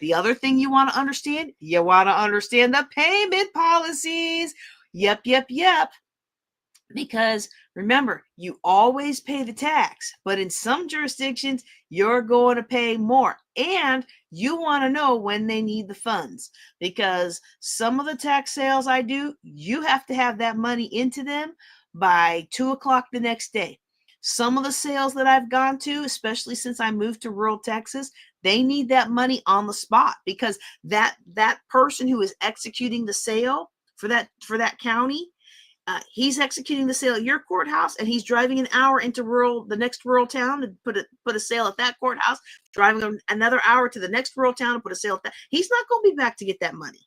The other thing you want to understand the payment policies. Yep. Because remember, you always pay the tax, but in some jurisdictions, you're going to pay more. And you want to know when they need the funds, because some of the tax sales I do, you have to have that money into them by 2 o'clock the next day. Some of the sales that I've gone to, especially since I moved to rural Texas, they need that money on the spot, because that person who is executing the sale for that county, he's executing the sale at your courthouse, and he's driving an hour into the next rural town to put a sale at that courthouse, driving another hour to the next rural town to put a sale at that. He's not going to be back to get that money.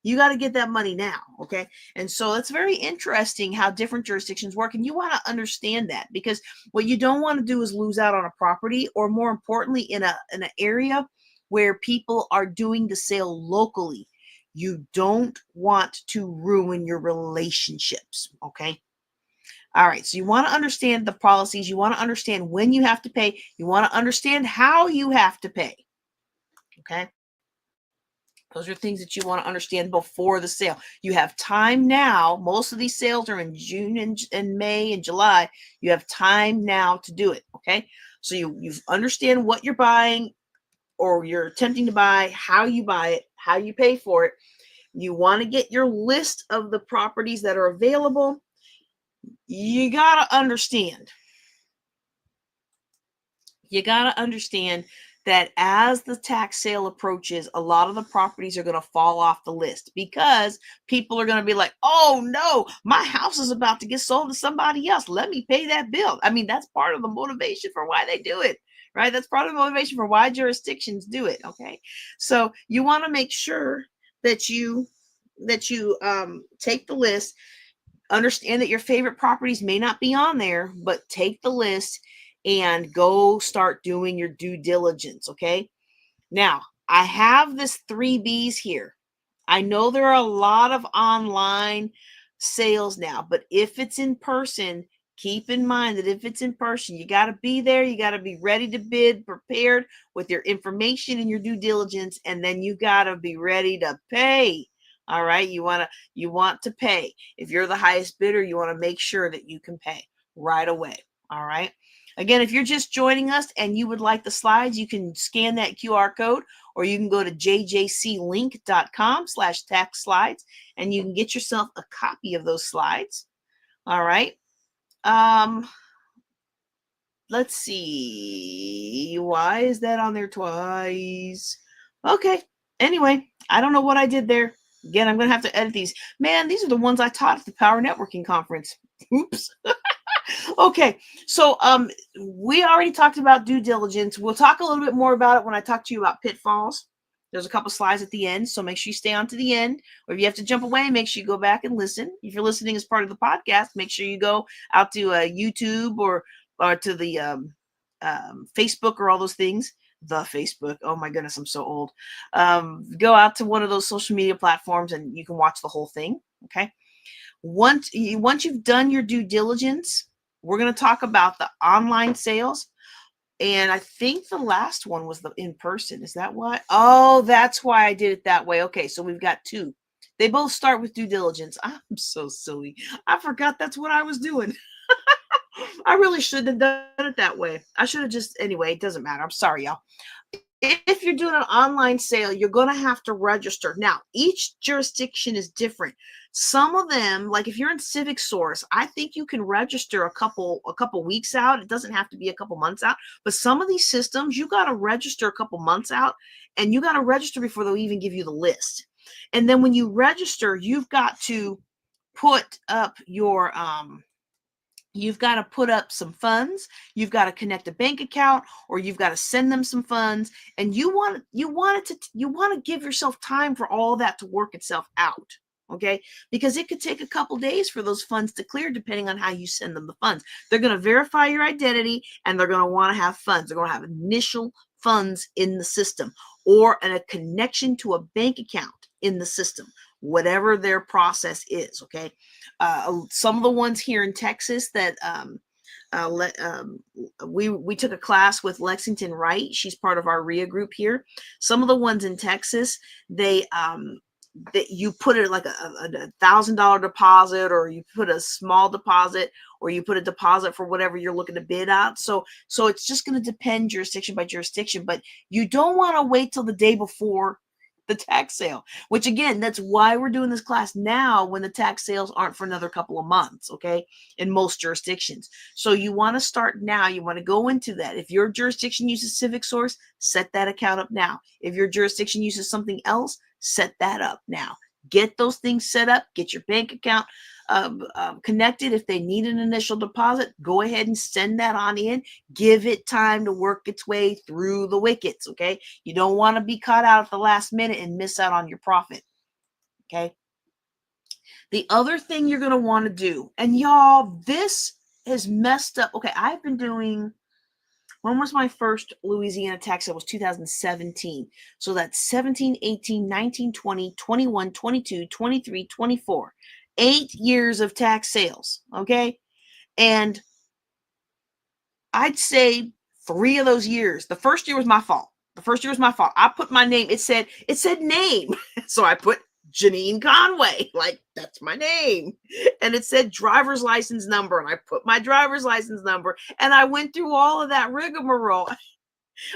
You got to get that money now. Okay. And so it's very interesting how different jurisdictions work. And you want to understand that, because what you don't want to do is lose out on a property, or more importantly, in an area where people are doing the sale locally. You don't want to ruin your relationships. Okay. All right. So you want to understand the policies. You want to understand when you have to pay. You want to understand how you have to pay. Okay. Those are things that you want to understand before the sale. You have time now. Most of these sales are in June and May and July. You have time now to do it. Okay. So you understand what you're buying or you're attempting to buy, how you buy it, how you pay for it. You want to get your list of the properties that are available. You got to understand. That as the tax sale approaches, a lot of the properties are going to fall off the list, because people are going to be like, oh no, my house is about to get sold to somebody else. Let me pay that bill. I mean, that's part of the motivation for why they do it, right? That's part of the motivation for why jurisdictions do it. Okay. So you want to make sure that you take the list, understand that your favorite properties may not be on there, but take the list and go start doing your due diligence. Okay. Now I have this 3Bs here. I know there are a lot of online sales now, but if it's in person, keep in mind that if it's in person, you got to be there. You got to be ready to bid, prepared with your information and your due diligence. And then you got to be ready to pay. All right. You want to pay. If you're the highest bidder, you want to make sure that you can pay right away. All right. Again, if you're just joining us and you would like the slides, you can scan that QR code, or you can go to jjclink.com/tax slides, and you can get yourself a copy of those slides. All right. Let's see. Why is that on there twice? Okay. Anyway, I don't know what I did there. Again, I'm going to have to edit these. Man, these are the ones I taught at the Power Networking Conference. Oops. Okay, so we already talked about due diligence. We'll talk a little bit more about it when I talk to you about pitfalls. There's a couple slides at the end, so make sure you stay on to the end. Or if you have to jump away, make sure you go back and listen. If you're listening as part of the podcast, make sure you go out to YouTube or to the Facebook or all those things. The Facebook. Oh my goodness, I'm so old. Go out to one of those social media platforms and you can watch the whole thing. Okay. Once you've done your due diligence, we're going to talk about the online sales. And I think the last one was the in-person. Is that why? Oh, that's why I did it that way. Okay, so we've got two. They both start with due diligence. I'm so silly. I forgot that's what I was doing. I really shouldn't have done it that way. I should have just, anyway, it doesn't matter. I'm sorry, y'all. If you're doing an online sale, you're going to have to register. Now, each jurisdiction is different. Some of them, like if you're in Civic Source, I think you can register a couple weeks out. It doesn't have to be a couple months out. But some of these systems, you got to register a couple months out, and you got to register before they'll even give you the list. And then when you register, you've got to put up your you've got to put up some funds. You've got to connect a bank account, or you've got to send them some funds. And you want to give yourself time for all that to work itself out. Okay, because it could take a couple days for those funds to clear, depending on how you send them the funds. They're going to verify your identity, and they're going to want to have funds. They're going to have initial funds in the system. or a connection to a bank account in the system, whatever their process is. Okay. Some of the ones here in Texas that we took a class with Lexington Wright. She's part of our RIA group here. Some of the ones in Texas, they that you put it like a $1,000 deposit, or you put a small deposit, or you put a deposit for whatever you're looking to bid out. So it's just going to depend jurisdiction by jurisdiction, but you don't want to wait till the day before the tax sale, which again, that's why we're doing this class now when the tax sales aren't for another couple of months, okay, in most jurisdictions. So you want to start now. You want to go into that. If your jurisdiction uses Civic Source, set that account up now. If your jurisdiction uses something else, set that up now. Get those things set up. Get your bank account connected. If they need an initial deposit, go ahead and send that on in. Give it time to work its way through the wickets, okay? You don't want to be caught out at the last minute and miss out on your profit, okay? The other thing you're going to want to do, and y'all, this is messed up. Okay, I've been doing, when was my first Louisiana tax sale? It was 2017. So that's 17, 18, 19, 20, 21, 22, 23, 24. 8 years of tax sales, okay? And I'd say 3 of those years, the first year was my fault. I put my name, it said name. So I put Janine Conway, like that's my name. And it said driver's license number, and I put my driver's license number, and I went through all of that rigmarole.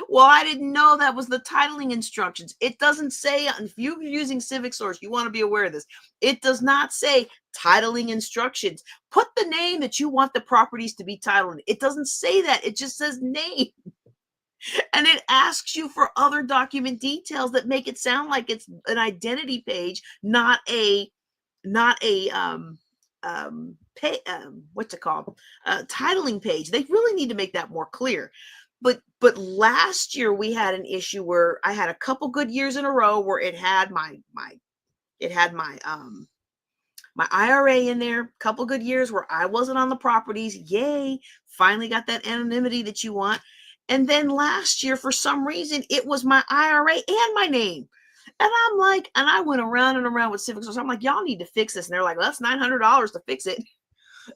Well, I didn't know that was the titling instructions. It doesn't say, if you're using Civic Source, you want to be aware of this. It does not say titling instructions. Put the name that you want the properties to be titled. It doesn't say that. It just says name. And it asks you for other document details that make it sound like it's an identity page, not a what's it called? Titling page. They really need to make that more clear. But last year we had an issue where I had a couple good years in a row where it had my IRA in there. A couple good years where I wasn't on the properties. Yay! Finally got that anonymity that you want. And then last year, for some reason, it was my IRA and my name. And I'm like, and I went around and around with Civic Source. I'm like, y'all need to fix this. And they're like, well, that's $900 to fix it.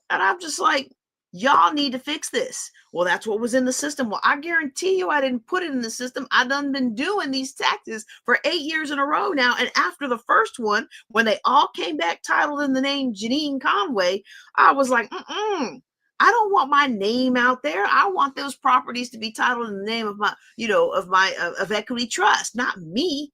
And I'm just like, y'all need to fix this. Well, that's what was in the system. Well, I guarantee you I didn't put it in the system. I done been doing these taxes for 8 years in a row now. And after the first one, when they all came back titled in the name Janine Conway, I was like, I don't want my name out there. I want those properties to be titled in the name of my, of Equity Trust, not me.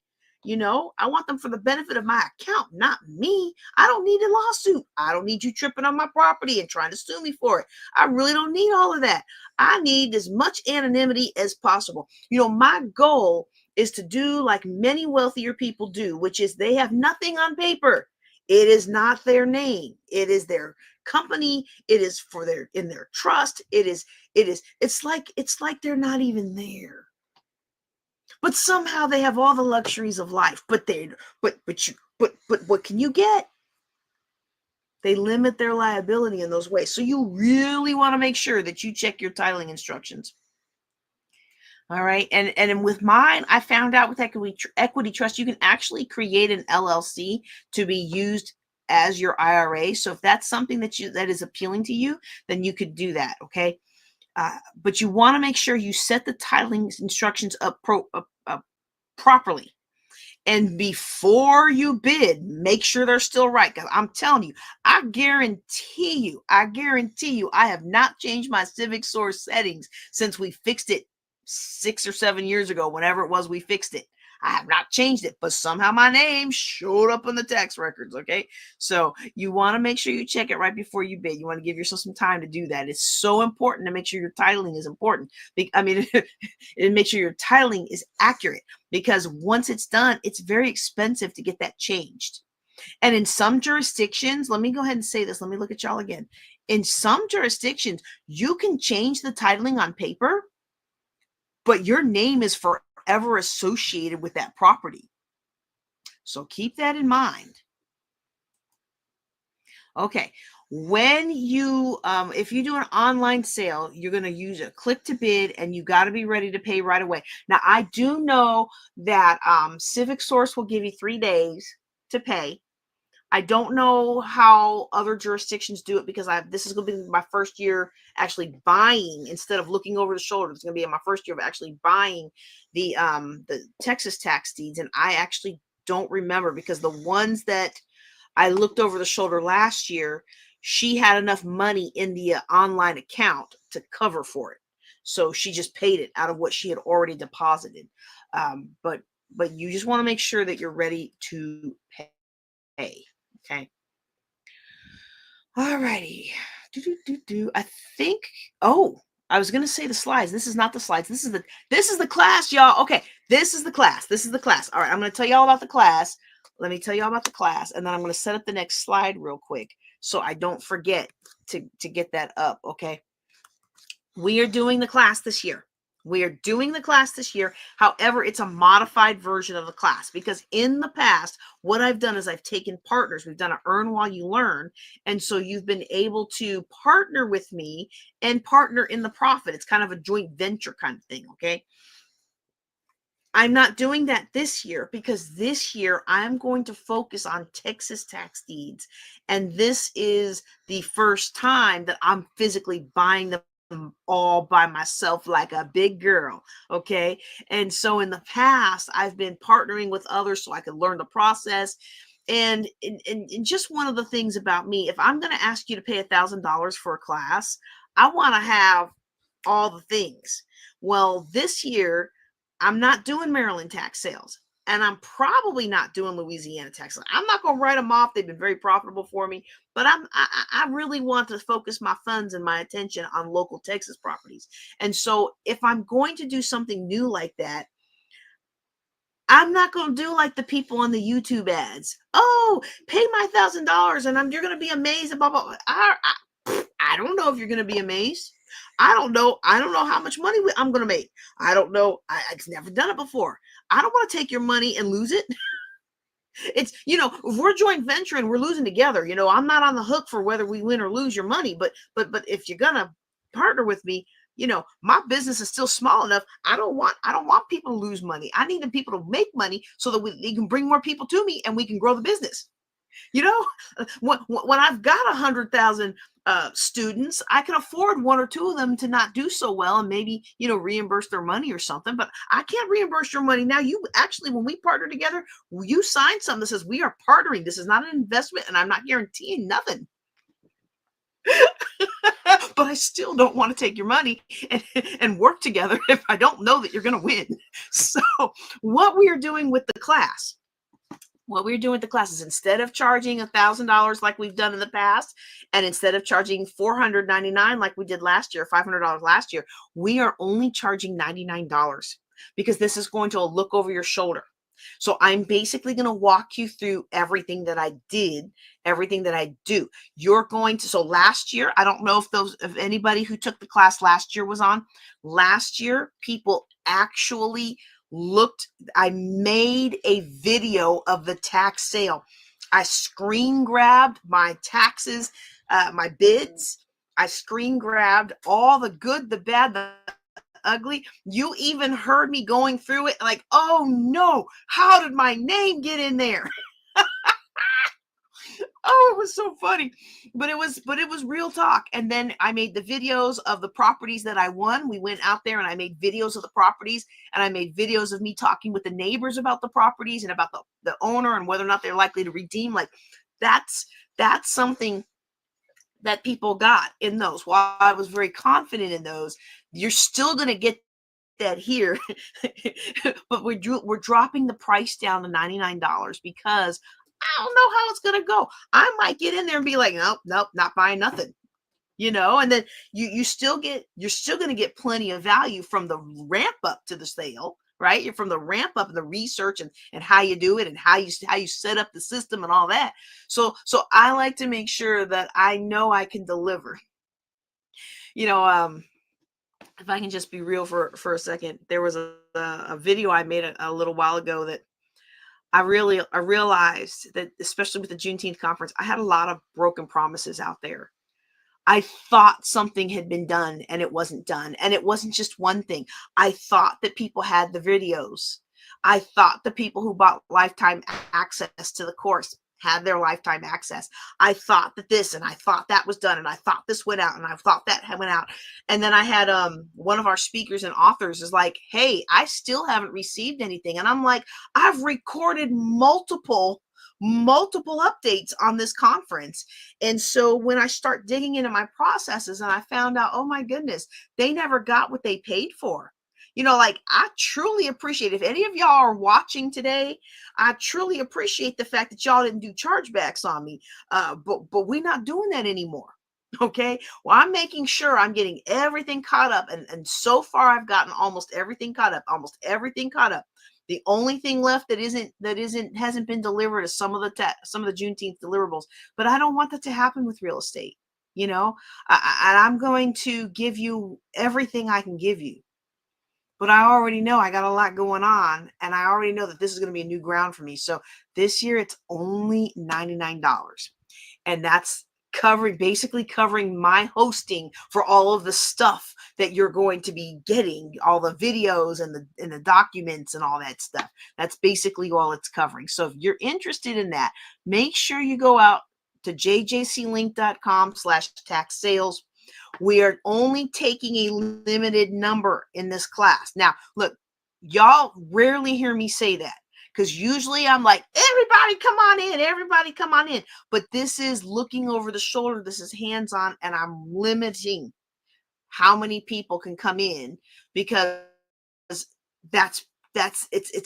I want them for the benefit of my account, not me. I don't need a lawsuit. I don't need you tripping on my property and trying to sue me for it. I really don't need all of that. I need as much anonymity as possible. My goal is to do like many wealthier people do, which is they have nothing on paper. It is not their name. It is their company. It is in their trust. It's like they're not even there. But somehow they have all the luxuries of life. But what can you get? They limit their liability in those ways. So you really want to make sure that you check your titling instructions. All right. And with mine, I found out with Equity Trust, you can actually create an LLC to be used as your IRA. So if that's something that is appealing to you, then you could do that. Okay. But you want to make sure you set the titling instructions up properly. And before you bid, make sure they're still right. Because I'm telling you, I guarantee you, I have not changed my Civic Source settings since we fixed it 6 or 7 years ago, whenever it was we fixed it. I have not changed it, but somehow my name showed up in the tax records, okay? So you want to make sure you check it right before you bid. You want to give yourself some time to do that. It's so important to make sure your titling is important. And make sure your titling is accurate, because once it's done, it's very expensive to get that changed. And in some jurisdictions, let me go ahead and say this. Let me look at y'all again. In some jurisdictions, you can change the titling on paper, but your name is forever associated with that property. So keep that in mind. Okay. when you if you do an online sale, you're going to use a click to bid, and you got to be ready to pay right away. Now, I do know that Civic Source will give you 3 days to pay. I don't know how other jurisdictions do it, because this is going to be my first year actually buying instead of looking over the shoulder. It's going to be my first year of actually buying the Texas tax deeds, and I actually don't remember, because the ones that I looked over the shoulder last year, she had enough money in the online account to cover for it, so she just paid it out of what she had already deposited. But you just want to make sure that you're ready to pay. Okay. All righty. I think, oh, I was gonna say the slides. This is not the slides. This is the class, y'all. Okay, this is the class. This is the class. All right, I'm gonna tell you all about the class. Let me tell you all about the class, and then I'm gonna set up the next slide real quick so I don't forget to get that up. Okay. We are doing the class this year. We are doing the class this year. However, it's a modified version of the class, because in the past, what I've done is I've taken partners. We've done an earn while you learn. And so you've been able to partner with me and partner in the profit. It's kind of a joint venture kind of thing. Okay. I'm not doing that this year, because this year I'm going to focus on Texas tax deeds. And this is the first time that I'm physically buying them all by myself like a big girl. Okay. And so in the past, I've been partnering with others so I could learn the process. And just one of the things about me, if I'm going to ask you to pay $1,000 for a class, I want to have all the things. Well, this year, I'm not doing Maryland tax sales, and I'm probably not doing Louisiana tax sales. I'm not going to write them off. They've been very profitable for me, but I really want to focus my funds and my attention on local Texas properties. And so if I'm going to do something new like that, I'm not going to do like the people on the YouTube ads. Oh, pay my $1,000 and you're going to be amazed. Blah, blah, blah. I don't know if you're going to be amazed. I don't know. I don't know how much money I'm going to make. I don't know. I've never done it before. I don't want to take your money and lose it. It's, if we're joint venturing, we're losing together. I'm not on the hook for whether we win or lose your money. But if you're going to partner with me, my business is still small enough. I don't want people to lose money. I need the people to make money so that they can bring more people to me and we can grow the business. When I've got 100,000 students, I can afford one or two of them to not do so well and maybe, reimburse their money or something, but I can't reimburse your money. Now, you actually, when we partner together, you sign something that says we are partnering. This is not an investment, and I'm not guaranteeing nothing. But I still don't want to take your money and work together if I don't know that you're going to win. So what we are doing with the class, is instead of charging $1,000 like we've done in the past, and instead of charging $499 like we did last year, $500 last year, we are only charging $99, because this is going to look over your shoulder. So I'm basically going to walk you through everything that I did, everything that I do. You're going to, so last year, I don't know if anybody who took the class last year was on. Last year, people actually I made a video of the tax sale. I screen grabbed my taxes, my bids. I screen grabbed all the good, the bad, the ugly. You even heard me going through it like, oh no, how did my name get in there? Oh, it was so funny, but it was real talk. And then I made the videos of the properties that I won. We went out there and I made videos of the properties, and I made videos of me talking with the neighbors about the properties and about the owner and whether or not they're likely to redeem. Like that's something that people got in those. While I was very confident in those, you're still going to get that here, but we're dropping the price down to $99 because I don't know how it's going to go. I might get in there and be like, nope, not buying nothing, and then you're still going to get plenty of value from the ramp up to the sale, right? You're from the ramp up and the research and how you do it and how you set up the system and all that. So I like to make sure that I know I can deliver. If I can just be real for a second, there was a video I made a little while ago that I realized that, especially with the Juneteenth conference, I had a lot of broken promises out there. I thought something had been done and it wasn't done. And it wasn't just one thing. I thought that people had the videos. I thought the people who bought lifetime access to the course had their lifetime access. I thought that this and I thought that was done and I thought this went out and I thought that went out. And then I had one of our speakers and authors is like, hey, I still haven't received anything. And I'm like, I've recorded multiple updates on this conference. And so when I start digging into my processes and I found out, oh my goodness, they never got what they paid for. You know, like, I truly appreciate, if any of y'all are watching today, I truly appreciate the fact that y'all didn't do chargebacks on me. But we're not doing that anymore. Okay. Well, I'm making sure I'm getting everything caught up. And so far I've gotten almost everything caught up, The only thing left that hasn't been delivered is some of the Juneteenth deliverables. But I don't want that to happen with real estate. You know, I'm going to give you everything I can give you. But I already know I got a lot going on, and I already know that this is going to be a new ground for me. So this year it's only $99, and that's basically covering my hosting for all of the stuff that you're going to be getting, all the videos and the documents and all that stuff. That's basically all it's covering. So if you're interested in that, make sure you go out to jjclink.com/tax sales. We are only taking a limited number in this class. Now, look, y'all rarely hear me say that, because usually I'm like, everybody come on in. But this is looking over the shoulder. This is hands-on, and I'm limiting how many people can come in, because it's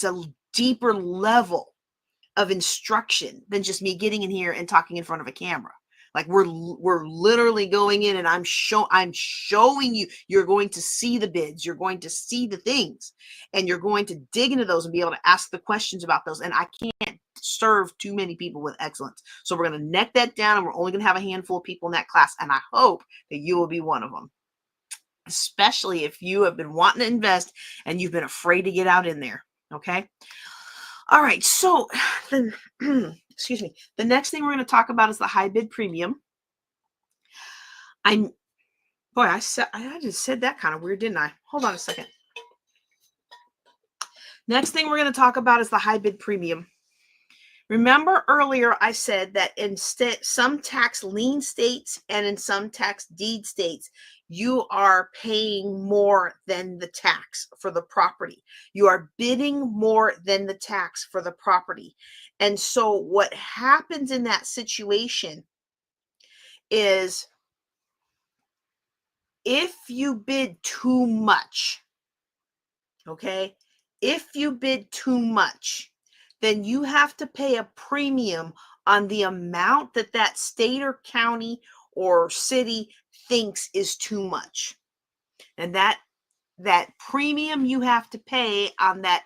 a deeper level of instruction than just me getting in here and talking in front of a camera. Like, we're literally going in, and I'm showing you. You're going to see the bids, you're going to see the things, and you're going to dig into those and be able to ask the questions about those. And I can't serve too many people with excellence, so we're going to neck that down, and we're only going to have a handful of people in that class. And I hope that you will be one of them, especially if you have been wanting to invest and you've been afraid to get out in there. Okay. All right, so then, excuse me. The next thing we're going to talk about is the high bid premium. I just said that kind of weird, didn't I? Hold on a second. Next thing we're going to talk about is the high bid premium. Remember earlier I said that in some tax lien states and in some tax deed states, you are paying more than the tax for the property. You are bidding more than the tax for the property. And so what happens in that situation is, if you bid too much, okay, if you bid too much, then you have to pay a premium on the amount that state or county or city thinks is too much. And that premium you have to pay on that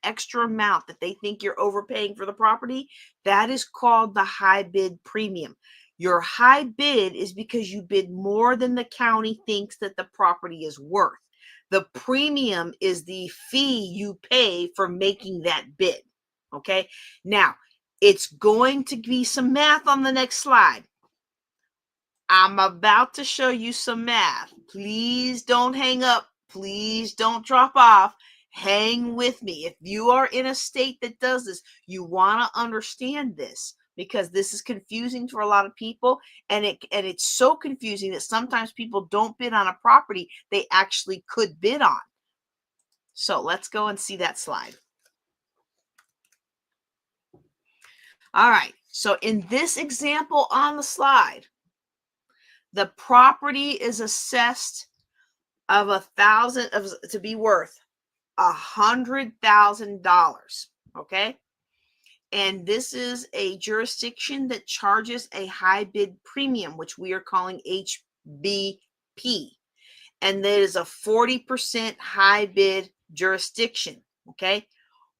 extra amount that they think you're overpaying for the property, that is called the high bid premium. Your high bid is because you bid more than the county thinks that the property is worth. The premium is the fee you pay for making that bid. Okay. Now, it's going to be some math on the next slide. I'm about to show you some math. Please don't hang up. Please don't drop off. Hang with me. If you are in a state that does this, you want to understand this, because this is confusing for a lot of people. And it's so confusing that sometimes people don't bid on a property they actually could bid on. So let's go and see that slide. All right, so in this example on the slide, the property is assessed to be worth $100,000. Okay, and this is a jurisdiction that charges a high bid premium, which we are calling HBP, and that is a 40% high bid jurisdiction. Okay,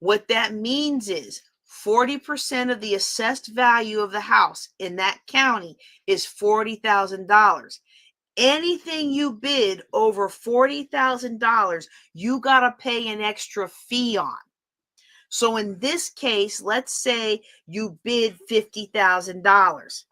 what that means is 40% of the assessed value of the house in that county is $40,000. Anything you bid over $40,000, you got to pay an extra fee on. So in this case, let's say you bid $50,000.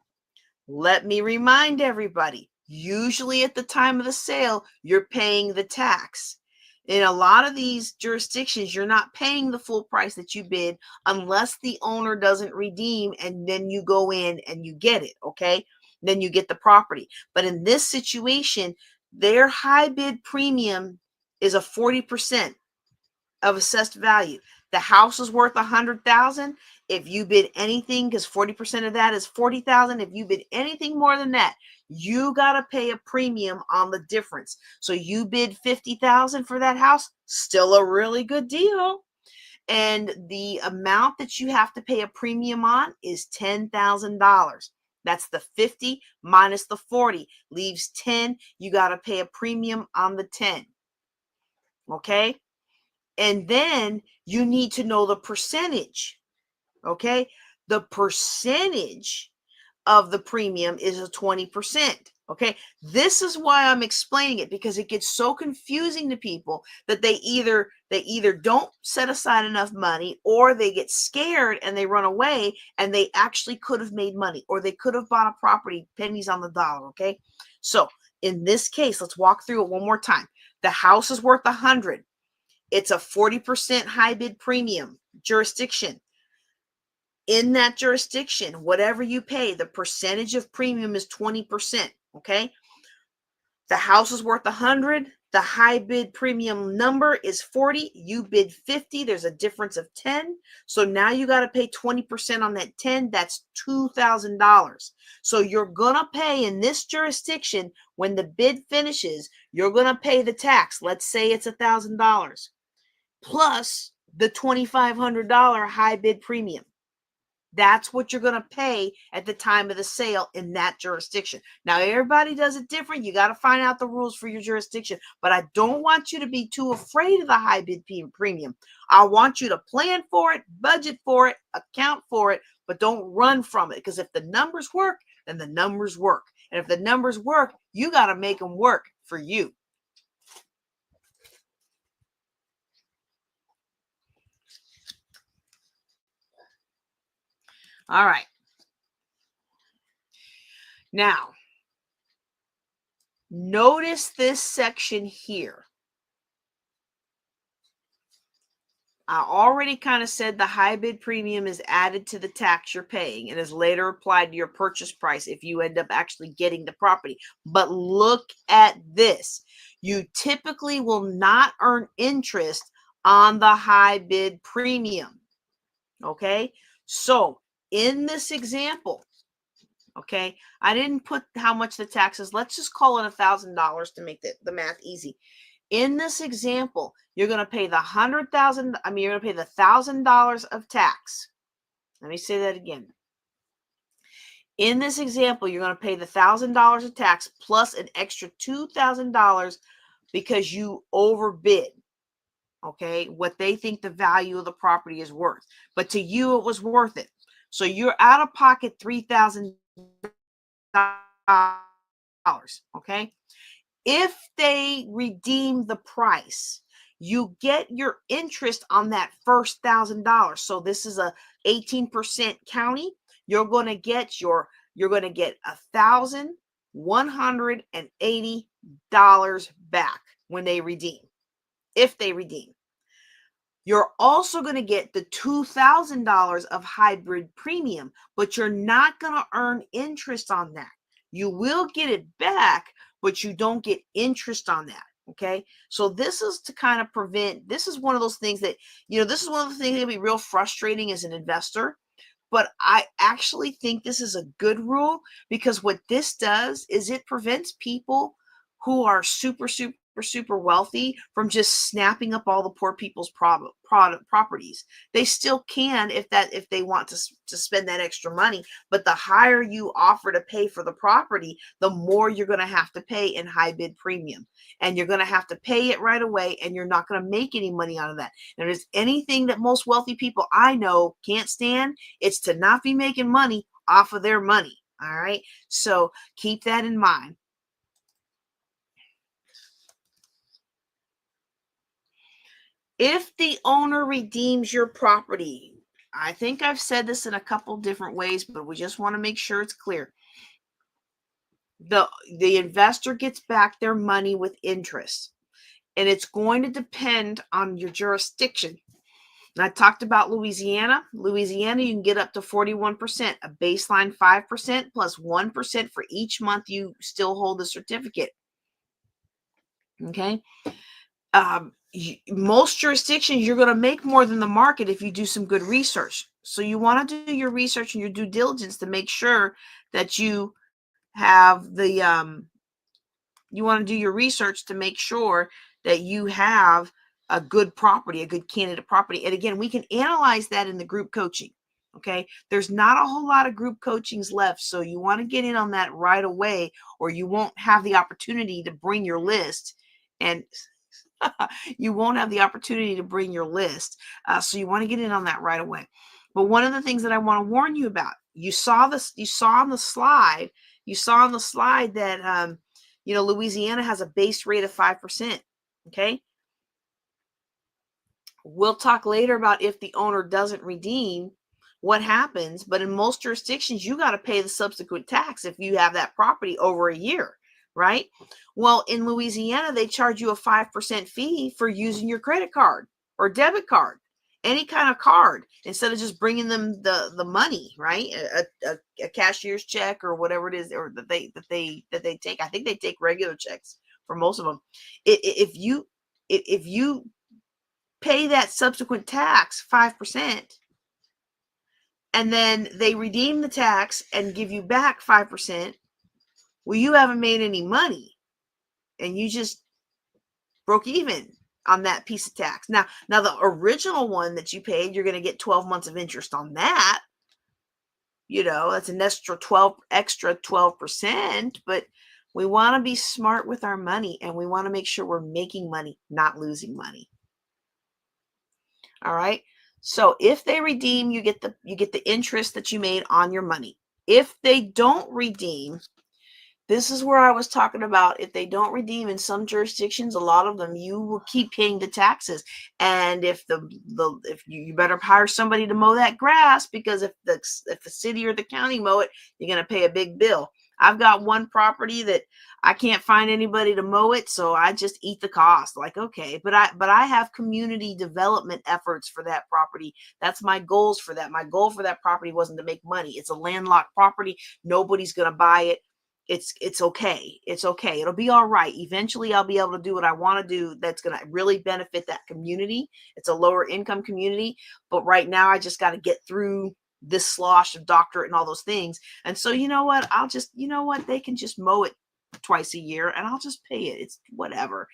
Let me remind everybody, usually at the time of the sale, you're paying the tax. In a lot of these jurisdictions, you're not paying the full price that you bid unless the owner doesn't redeem, and then you go in and you get it, okay? Then you get the property. But in this situation, their high bid premium is a 40% of assessed value. The house is worth 100,000. If you bid anything, because 40% of that is 40,000, if you bid anything more than that, you got to pay a premium on the difference. So you bid 50,000 for that house, still a really good deal. And the amount that you have to pay a premium on is $10,000. That's the 50 minus the 40 leaves 10. You got to pay a premium on the 10. Okay? And then you need to know the percentage, okay? The percentage of the premium is a 20%, okay? This is why I'm explaining it, because it gets so confusing to people that they either don't set aside enough money, or they get scared and they run away, and they actually could have made money, or they could have bought a property pennies on the dollar, okay? So in this case, let's walk through it one more time. The house is worth 100. It's a 40% high bid premium jurisdiction. In that jurisdiction, whatever you pay, the percentage of premium is 20%, okay? The house is worth 100. The high bid premium number is 40. You bid 50. There's a difference of 10. So now you got to pay 20% on that 10. That's $2,000. So you're going to pay in this jurisdiction, when the bid finishes, you're going to pay the tax. Let's say it's $1,000. Plus the $2,500 high bid premium. That's what you're going to pay at the time of the sale in that jurisdiction. Now, everybody does it different. You got to find out the rules for your jurisdiction. But I don't want you to be too afraid of the high bid premium. I want you to plan for it, budget for it, account for it, but don't run from it. Because if the numbers work, then the numbers work. And if the numbers work, you got to make them work for you. All right. Now, notice this section here. I already kind of said the high bid premium is added to the tax you're paying and is later applied to your purchase price if you end up actually getting the property. But look at this. You typically will not earn interest on the high bid premium. Okay? So, in this example, okay, I didn't put how much the tax is. Let's just call it $1,000 to make the math easy. In this example, you're going to pay the you're going to pay the $1,000 of tax. Let me say that again. In this example, you're going to pay the $1,000 of tax plus an extra $2,000 because you overbid. Okay, what they think the value of the property is worth. But to you, it was worth it. So you're out of pocket $3,000. Okay. If they redeem the price, you get your interest on that first $1,000. So this is a 18% county. You're going to get $1,180 back when they redeem. If they redeem. You're also going to get the $2,000 of hybrid premium, but you're not going to earn interest on that. You will get it back, but you don't get interest on that. Okay. So this is to kind of prevent, this is one of those things that, this is one of the things that can be real frustrating as an investor. But I actually think this is a good rule, because what this does is it prevents people who are super wealthy from just snapping up all the poor people's properties. They still can if they want to spend that extra money, but the higher you offer to pay for the property, the more you're going to have to pay in high bid premium, and you're going to have to pay it right away, and you're not going to make any money out of that. And if there's anything that most wealthy people I know can't stand, it's to not be making money off of their money. All right, so keep that in mind. If the owner redeems your property, I think I've said this in a couple different ways, but we just want to make sure it's clear. The investor gets back their money with interest, and it's going to depend on your jurisdiction. And I talked about Louisiana. Louisiana, you can get up to 41%, a baseline 5% plus 1% for each month you still hold the certificate. Okay. Most jurisdictions, you're going to make more than the market if you do some good research. So you want to do your research and your due diligence to make sure that you have you want to do your research to make sure that you have a good property, a good candidate property. And again, we can analyze that in the group coaching. Okay. There's not a whole lot of group coachings left. So you want to get in on that right away, or you won't have the opportunity to bring your list, and you won't have the opportunity to bring your list. So you want to get in on that right away. But one of the things that I want to warn you about, you saw on the slide that, Louisiana has a base rate of 5%. Okay. We'll talk later about if the owner doesn't redeem, what happens. But in most jurisdictions, you got to pay the subsequent tax if you have that property over a year, right? Well, in Louisiana, they charge you a 5% fee for using your credit card or debit card, any kind of card, instead of just bringing them the money, right? A cashier's check or whatever it is, or that they take. I think they take regular checks for most of them. If you pay that subsequent tax 5%, and then they redeem the tax and give you back 5%, well, you haven't made any money, and you just broke even on that piece of tax. Now the original one that you paid, you're going to get 12 months of interest on that. That's an extra 12%, but we want to be smart with our money, and we want to make sure we're making money, not losing money. All right. So if they redeem, you get the interest that you made on your money. If they don't redeem, this is where I was talking about. If they don't redeem, in some jurisdictions, a lot of them, you will keep paying the taxes. And if you better hire somebody to mow that grass, because if the city or the county mow it, you're going to pay a big bill. I've got one property that I can't find anybody to mow it, so I just eat the cost. Like, okay, but I have community development efforts for that property. That's my goals for that. My goal for that property wasn't to make money. It's a landlocked property. Nobody's going to buy it. It's okay. It's okay. It'll be all right. Eventually I'll be able to do what I want to do that's going to really benefit that community. It's a lower income community, but right now I just got to get through this slosh of doctorate and all those things. And so, they can just mow it twice a year and I'll just pay it. It's whatever,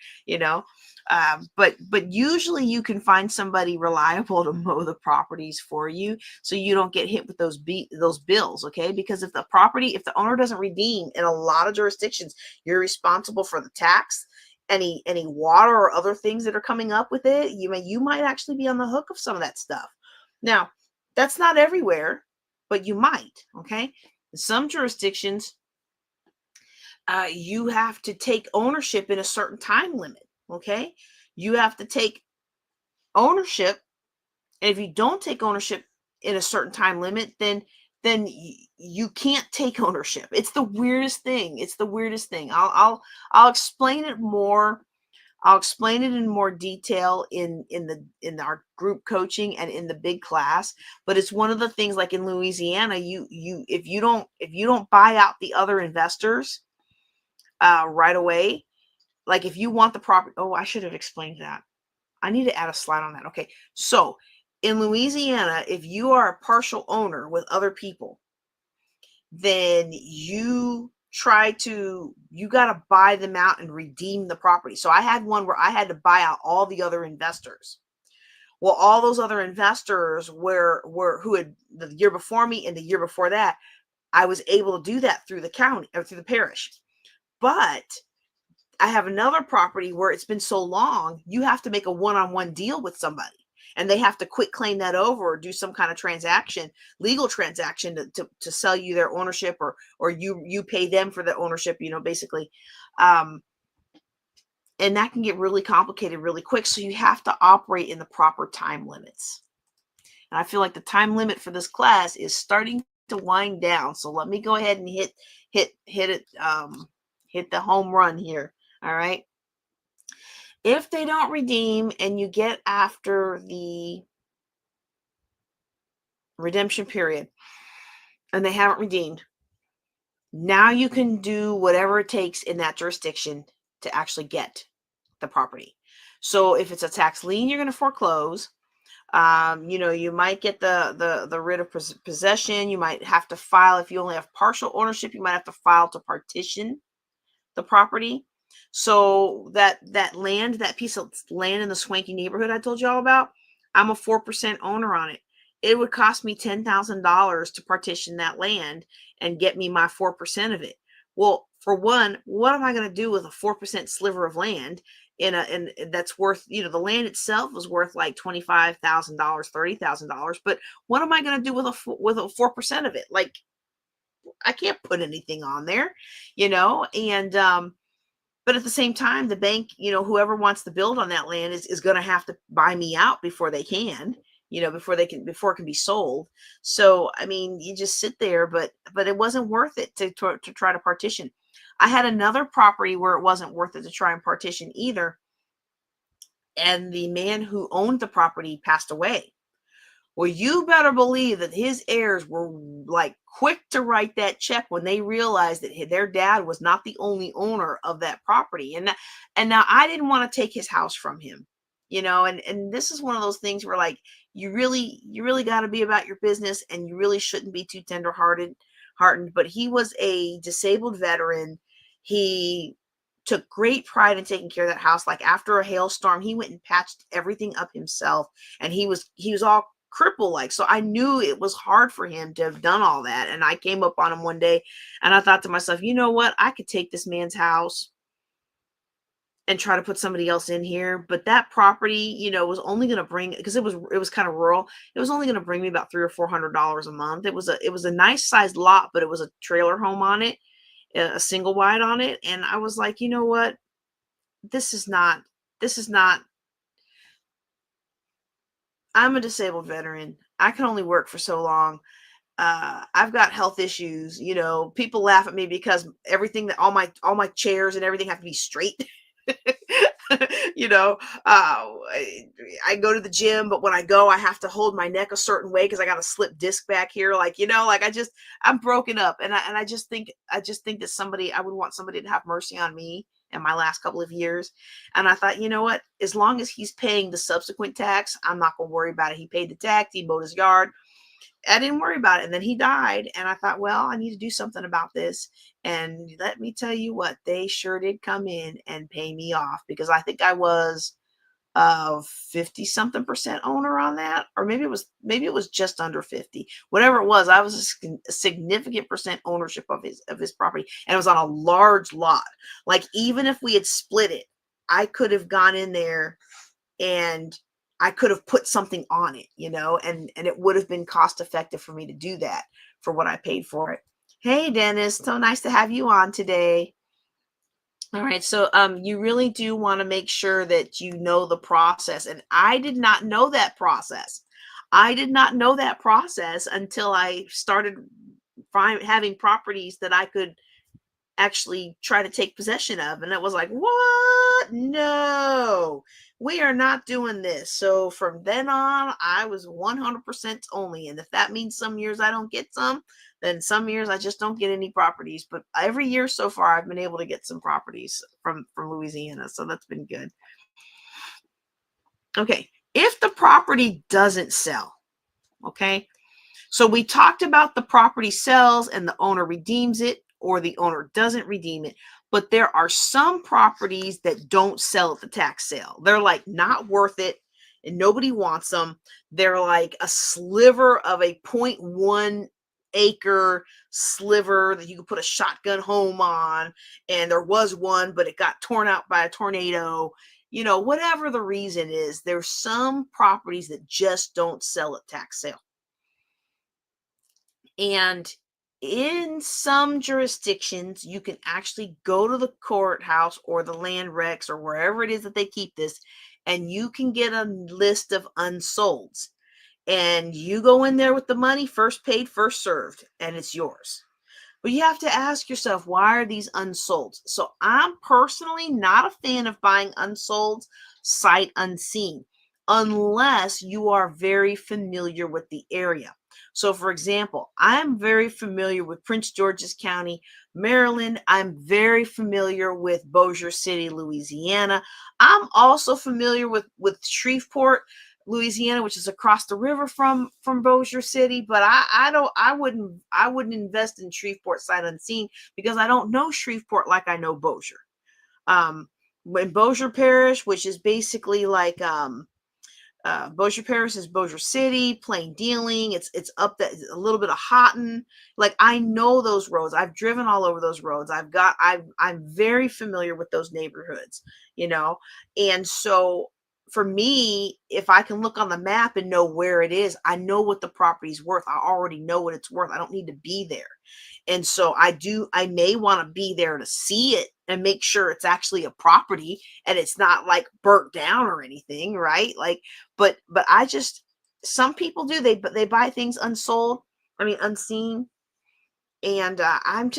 but usually you can find somebody reliable to mow the properties for you, so you don't get hit with those bills. Okay. Because if the owner doesn't redeem, in a lot of jurisdictions, you're responsible for the tax, any water or other things that are coming up with it. You might actually be on the hook of some of that stuff. Now, that's not everywhere, but you might. Okay. In some jurisdictions, you have to take ownership in a certain time limit. Okay. You have to take ownership. And if you don't take ownership in a certain time limit, then you can't take ownership. It's the weirdest thing. I'll explain it more. I'll explain it in more detail in our group coaching and in the big class. But it's one of the things, like in Louisiana, if you don't buy out the other investors right away, like if you want the property. Oh, I should have explained that. I need to add a slide on that. Okay. So in Louisiana, if you are a partial owner with other people, then you got to buy them out and redeem the property. So I had one where I had to buy out all the other investors. Well, all those other investors who had the year before me and the year before that, I was able to do that through the county or through the parish. But I have another property where it's been so long, you have to make a one-on-one deal with somebody, and they have to quit claim that over or do some kind of legal transaction to sell you their ownership, or you pay them for the ownership, basically. And that can get really complicated really quick. So you have to operate in the proper time limits. And I feel like the time limit for this class is starting to wind down. So let me go ahead and hit the home run here. All right. If they don't redeem and you get after the redemption period and they haven't redeemed, now you can do whatever it takes in that jurisdiction to actually get the property. So if it's a tax lien, you're going to foreclose. You might get the writ of possession. You might have to file, if you only have partial ownership, you might have to file to partition the property. So that land, that piece of land in the swanky neighborhood I told you all about, I'm a 4% owner on it. It would cost me $10,000 to partition that land and get me my 4% of it. Well, for one, what am I going to do with a 4% sliver of land and that's worth, the land itself was worth like $25,000, $30,000. But what am I going to do with a 4% of it? Like, I can't put anything on there, and but at the same time, the bank, whoever wants to build on that land is going to have to buy me out before they can, before it can be sold. So, I mean, you just sit there, but it wasn't worth it to try to partition. I had another property where it wasn't worth it to try and partition either. And the man who owned the property passed away. Well, you better believe that his heirs were like quick to write that check when they realized that their dad was not the only owner of that property. And now I didn't want to take his house from him, and this is one of those things where like you really got to be about your business and you really shouldn't be too hearted. But he was a disabled veteran. He took great pride in taking care of that house. Like after a hailstorm, he went and patched everything up himself, and he was all cripple like. So I knew it was hard for him to have done all that. And I came up on him one day and I thought to myself, you know what? I could take this man's house and try to put somebody else in here. But that property, was only going to bring, because it was kind of rural. It was only going to bring me about $300 or $400 a month. It was a nice sized lot, but it was a trailer home on it, a single wide on it. And I was like, you know what? This is not, I'm a disabled veteran. I can only work for so long. I've got health issues. People laugh at me because everything that all my chairs and everything have to be straight. I go to the gym, but when I go, I have to hold my neck a certain way because I got a slip disc back here. Like, I'm broken up. And I just think that I would want somebody to have mercy on me in my last couple of years. And I thought, you know what, as long as he's paying the subsequent tax, I'm not going to worry about it. He paid the tax, he mowed his yard. I didn't worry about it. And then he died. And I thought, well, I need to do something about this. And let me tell you what, they sure did come in and pay me off, because I think I was 50 something percent owner on that, or maybe it was just under 50, whatever it was. I was a significant percent ownership of his property, and it was on a large lot. Like, even if we had split it, I could have gone in there and I could have put something on it, and it would have been cost effective for me to do that for what I paid for it. Hey, Dennis, so nice to have you on today. All right. So you really do want to make sure that you know the process. And I did not know that process. Until I started having properties that I could actually try to take possession of. And it was like, what? No, we are not doing this. So from then on, I was 100% only. And if that means some years I don't get some, then some years I just don't get any properties. But every year so far, I've been able to get some properties from Louisiana. So that's been good. Okay. If the property doesn't sell, okay. So we talked about the property sells and the owner redeems it, or the owner doesn't redeem it. But there are some properties that don't sell at the tax sale. They're like not worth it and nobody wants them. They're like a sliver of a 0.1 acre sliver that you could put a shotgun home on. And there was one, but it got torn out by a tornado. Whatever the reason is, there's some properties that just don't sell at tax sale. And in some jurisdictions, you can actually go to the courthouse or the land recs or wherever it is that they keep this, and you can get a list of unsolds. And you go in there with the money, first paid, first served, and it's yours. But you have to ask yourself, why are these unsold? So I'm personally not a fan of buying unsold sight unseen, unless you are very familiar with the area. So for example, I'm very familiar with Prince George's County, Maryland. I'm very familiar with Bossier City, Louisiana. I'm also familiar with Shreveport, Louisiana, which is across the river from Bossier City, but I wouldn't invest in Shreveport sight unseen because I don't know Shreveport like I know Bossier. When Bossier Parish, which is basically like Bossier Parish is Bossier City, plain dealing. It's up that a little bit of Houghton. Like I know those roads. I've driven all over those roads. I'm very familiar with those neighborhoods, you know. And so for me, if I can look on the map and know where it is, I know what the property's worth. I already know what it's worth. I don't need to be there. And so I may want to be there to see it and make sure it's actually a property and it's not like burnt down or anything, right? Like, but I just, some people do, they buy things unsold, I mean, unseen. And I'm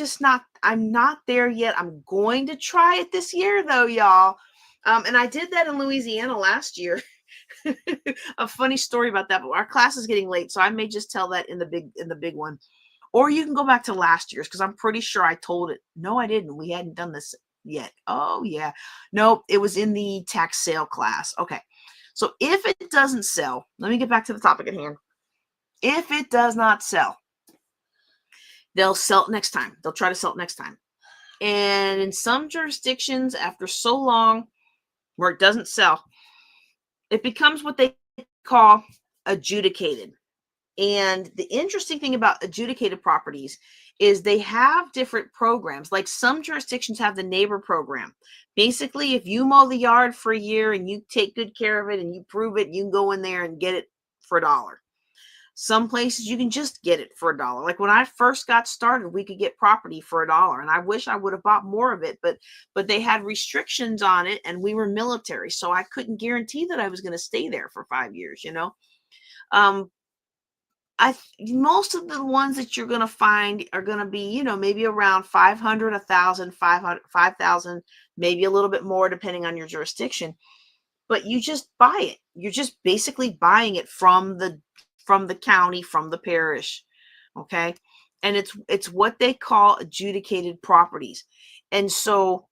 not there yet. I'm going to try it this year though, y'all. And I did that in Louisiana last year. A funny story about that, but our class is getting late, so I may just tell that in the big one. Or you can go back to last year's because I'm pretty sure I told it. No, I didn't. We hadn't done this yet. Oh, yeah. Nope. It was in the tax sale class. Okay. So if it doesn't sell, let me get back to the topic at hand. If it does not sell, they'll sell it next time. They'll try to sell it next time. And in some jurisdictions, after so long where it doesn't sell, it becomes what they call adjudicated. And the interesting thing about adjudicated properties is they have different programs. Like some jurisdictions have the neighbor program. Basically, if you mow the yard for a year and you take good care of it and you prove it, you can go in there and get it for $1. Some places you can just get it for $1. Like when I first got started, we could get property for $1, and I wish I would have bought more of it, but they had restrictions on it, and we were military, so I couldn't guarantee that I was going to stay there for 5 years. Um, most of the ones that you're going to find are going to be, maybe around 500, 1,000, 5,000, maybe a little bit more depending on your jurisdiction. But you just buy it. You're just basically buying it from the county, from the parish. Okay? And it's what they call adjudicated properties. And so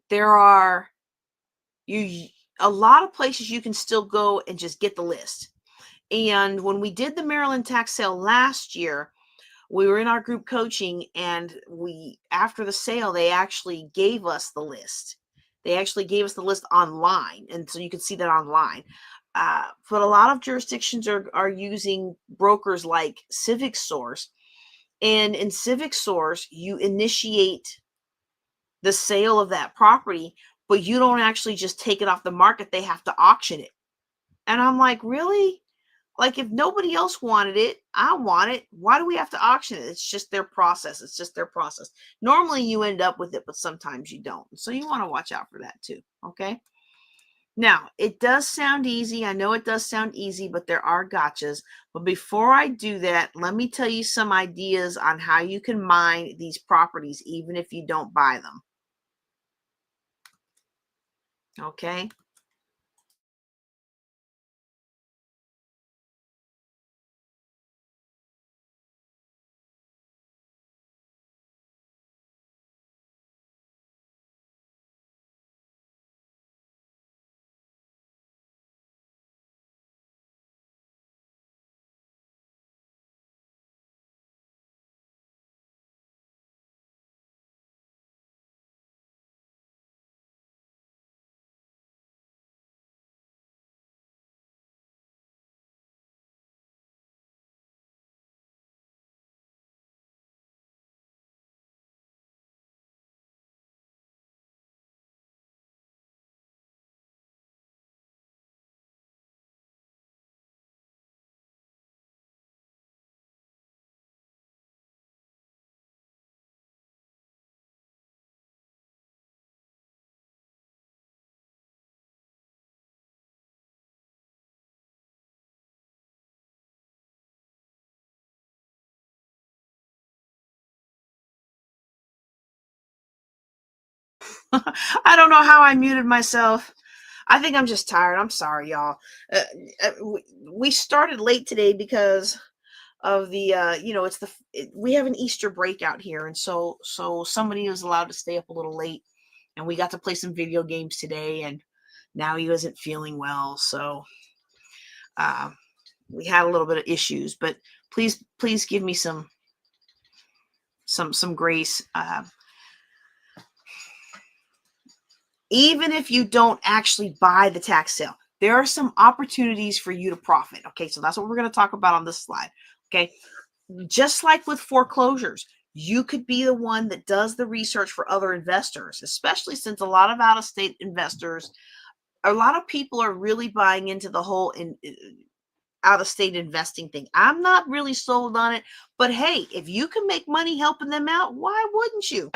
there are a lot of places you can still go and just get the list. And when we did the Maryland tax sale last year, we were in our group coaching, and after the sale, they actually gave us the list. They actually gave us the list online, and so you can see that online. But a lot of jurisdictions are using brokers like Civic Source, and in Civic Source, you initiate the sale of that property, but you don't actually just take it off the market. They have to auction it. And I'm like, really? Like if nobody else wanted it, I want it. Why do we have to auction it? It's just their process. It's just their process. Normally you end up with it, but sometimes you don't. So you want to watch out for that too. Okay. Now it does sound easy. I know it does sound easy, but there are gotchas. But before I do that, let me tell you some ideas on how you can mine these properties, even if you don't buy them. Okay. I don't know how I muted myself. I think I'm just tired. I'm sorry, y'all. We started late today because of the we have an Easter break out here, and so somebody was allowed to stay up a little late, and we got to play some video games today, and now he wasn't feeling well, so we had a little bit of issues, but please give me some grace. Even if you don't actually buy the tax sale, there are some opportunities for you to profit. Okay, so that's what we're going to talk about on this slide. Okay, just like with foreclosures, you could be the one that does the research for other investors, especially since a lot of out-of-state investors, a lot of people are really buying into the whole out-of-state investing thing. I'm not really sold on it, but hey, if you can make money helping them out, why wouldn't you?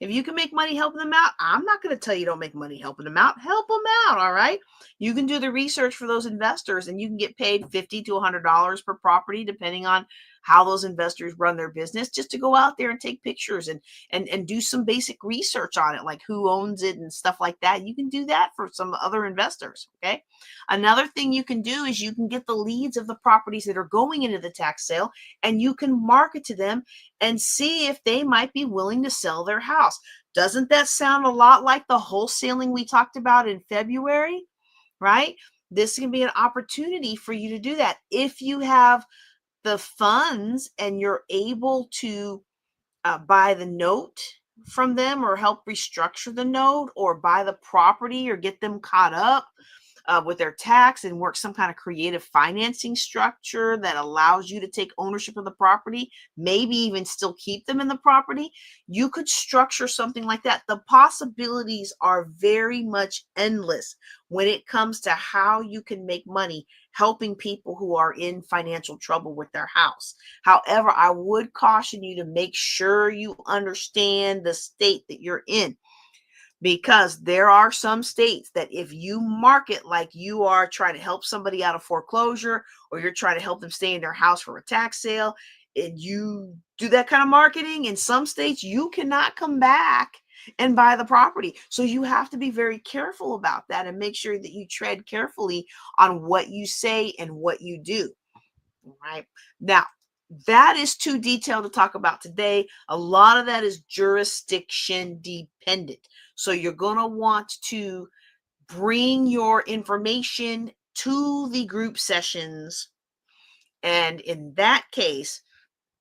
If you can make money helping them out, I'm not going to tell you don't make money helping them out. Help them out, all right? You can do the research for those investors, and you can get paid $50 to $100 per property, depending on how those investors run their business, just to go out there and take pictures and do some basic research on it, like who owns it and stuff like that. You can do that for some other investors, okay? Another thing you can do is you can get the leads of the properties that are going into the tax sale, and you can market to them and see if they might be willing to sell their house. Doesn't that sound a lot like the wholesaling we talked about in February, right? This can be an opportunity for you to do that. If you have the funds and you're able to buy the note from them or help restructure the note or buy the property or get them caught up with their tax and work some kind of creative financing structure that allows you to take ownership of the property, maybe even still keep them in the property, you could structure something like that. The possibilities are very much endless when it comes to how you can make money helping people who are in financial trouble with their house. However, I would caution you to make sure you understand the state that you're in, because there are some states that if you market like you are trying to help somebody out of foreclosure or you're trying to help them stay in their house for a tax sale, and you do that kind of marketing, in some states you cannot come back and buy the property. So you have to be very careful about that and make sure that you tread carefully on what you say and what you do. All right. Now, that is too detailed to talk about today. A lot of that is jurisdiction dependent. So you're going to want to bring your information to the group sessions. And in that case,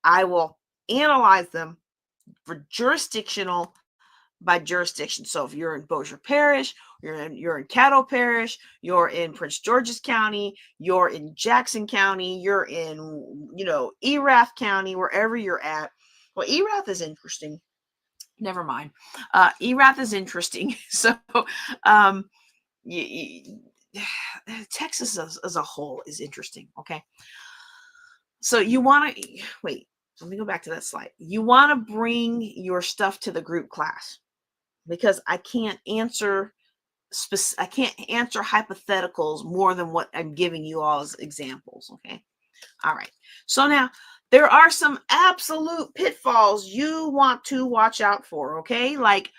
I will analyze them for jurisdictional by jurisdiction. So if you're in Bossier Parish, you're in Caddo Parish, you're in Prince George's County, you're in Jackson County, you're in Erath County, wherever you're at. Well, Erath is interesting. Never mind. Erath is interesting. So Texas as a whole is interesting. Okay. So you want to wait. Let me go back to that slide. You want to bring your stuff to the group class, because I can't answer hypotheticals more than what I'm giving you all as examples. Okay. All right. So now there are some absolute pitfalls you want to watch out for. Okay. Like,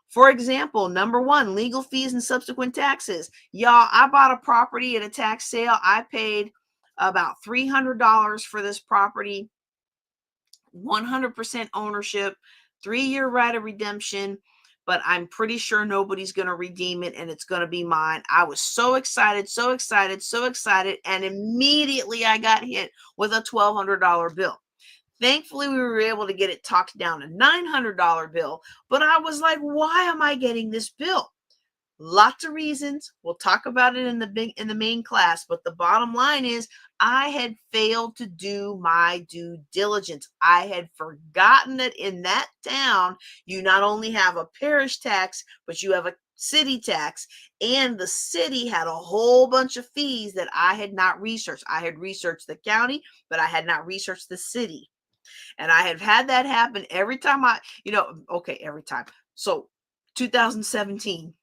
for example, number one, legal fees and subsequent taxes. Y'all, I bought a property at a tax sale. I paid about $300 for this property, 100% ownership, 3-year right of redemption, but I'm pretty sure nobody's going to redeem it and it's going to be mine. I was so excited, so excited, so excited. And immediately I got hit with a $1,200 bill. Thankfully, we were able to get it talked down to $900 bill. But I was like, why am I getting this bill? Lots of reasons. We'll talk about it in the main class. But the bottom line is I had failed to do my due diligence. I had forgotten that in that town, you not only have a parish tax, but you have a city tax. And the city had a whole bunch of fees that I had not researched. I had researched the county, but I had not researched the city. And I have had that happen every time every time. So 2017.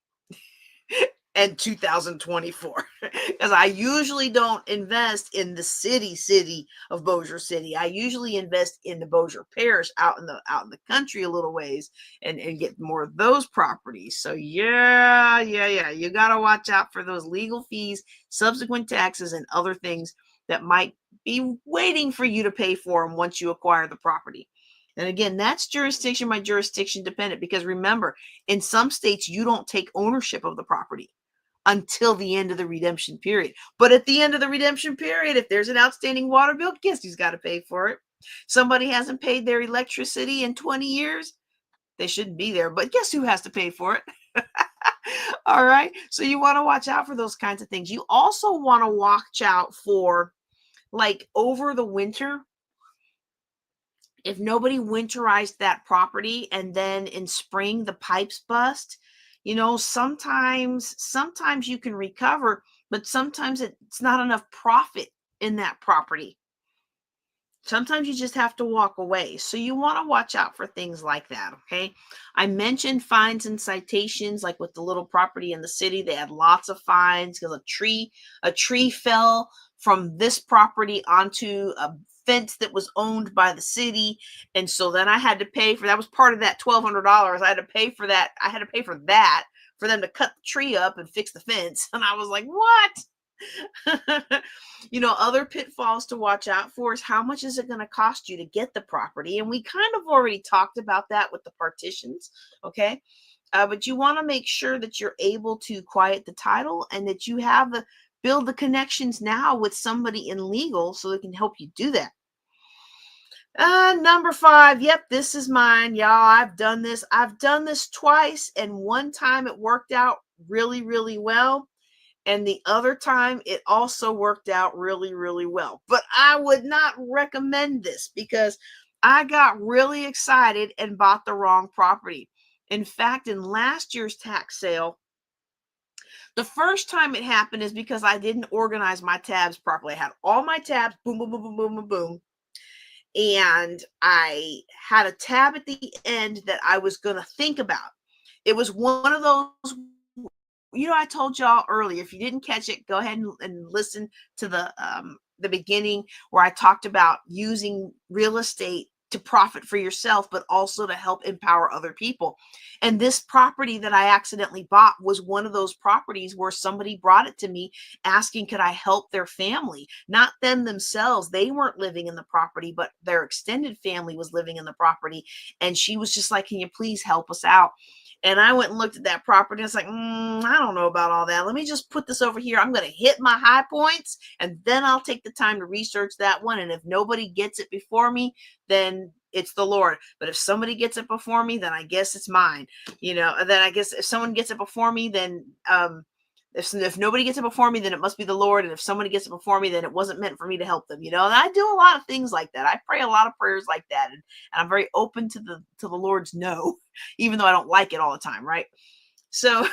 and 2024 because I usually don't invest in the city of Bossier City. I usually invest in the Bossier Parish out in the country a little ways and get more of those properties. So yeah, you got to watch out for those legal fees, subsequent taxes, and other things that might be waiting for you to pay for them once you acquire the property. And again, that's jurisdiction by jurisdiction dependent, because remember, in some states you don't take ownership of the property until the end of the redemption period. But at the end of the redemption period, if there's an outstanding water bill, guess who's got to pay for it? Somebody hasn't paid their electricity in 20 years. They shouldn't be there, but guess who has to pay for it? All right. So you want to watch out for those kinds of things. You also want to watch out for, like, over the winter, if nobody winterized that property and then in spring the pipes bust, sometimes you can recover, but sometimes it's not enough profit in that property. Sometimes you just have to walk away. So you want to watch out for things like that, okay? I mentioned fines and citations, like with the little property in the city. They had lots of fines because a tree fell from this property onto a fence that was owned by the city. And so then I had to pay for that. Was part of that $1,200. I had to pay for that. I had to pay for that for them to cut the tree up and fix the fence. And I was like, what? Other pitfalls to watch out for is how much is it going to cost you to get the property? And we kind of already talked about that with the partitions, okay? But you want to make sure that you're able to quiet the title and that you have build the connections now with somebody in legal so they can help you do that. Number 5. Yep, this is mine, y'all. I've done this twice, and one time it worked out really, really well. And the other time it also worked out really, really well. But I would not recommend this because I got really excited and bought the wrong property. In fact, in last year's tax sale, the first time it happened is because I didn't organize my tabs properly. I had all my tabs, boom, boom, boom, boom, boom, boom, boom. And I had a tab at the end that I was going to think about. It was one of those, I told y'all earlier, if you didn't catch it, go ahead and listen to the beginning where I talked about using real estate to profit for yourself, but also to help empower other people. And this property that I accidentally bought was one of those properties where somebody brought it to me asking, could I help their family? Not them themselves. They weren't living in the property, but their extended family was living in the property. And she was just like, can you please help us out? And I went and looked at that property. And it's like, I don't know about all that. Let me just put this over here. I'm going to hit my high points, and then I'll take the time to research that one. And if nobody gets it before me, then it's the Lord. But if somebody gets it before me, then I guess it's mine. Then I guess if someone gets it before me, then if nobody gets it before me, then it must be the Lord. And if somebody gets it before me, then it wasn't meant for me to help them. And I do a lot of things like that. I pray a lot of prayers like that. And I'm very open to the Lord's no, even though I don't like it all the time. Right. So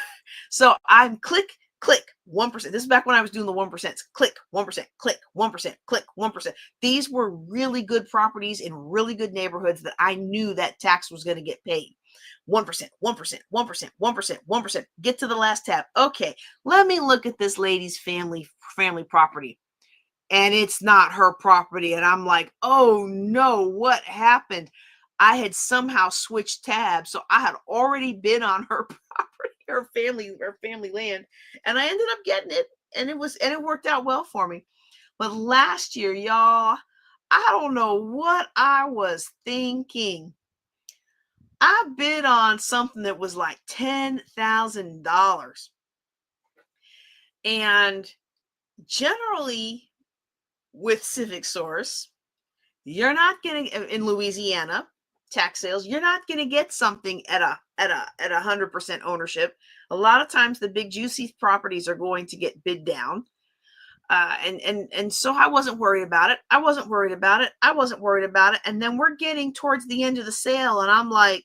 I'm click 1%. This is back when I was doing the 1%. Click 1%, click 1%, click 1%. These were really good properties in really good neighborhoods that I knew that tax was going to get paid. 1%, 1%, 1%, 1%, 1%. Get to the last tab. Okay, let me look at this lady's family property. And it's not her property. And I'm like, oh no, what happened? I had somehow switched tabs. So I had already been on her property, her family land. And I ended up getting it. And it worked out well for me. But last year, y'all, I don't know what I was thinking. I bid on something that was like $10,000. And generally with Civic Source, you're not getting, in Louisiana tax sales, you're not going to get something at 100% ownership. A lot of times the big juicy properties are going to get bid down. And so I wasn't worried about it. I wasn't worried about it. And then we're getting towards the end of the sale, and I'm like,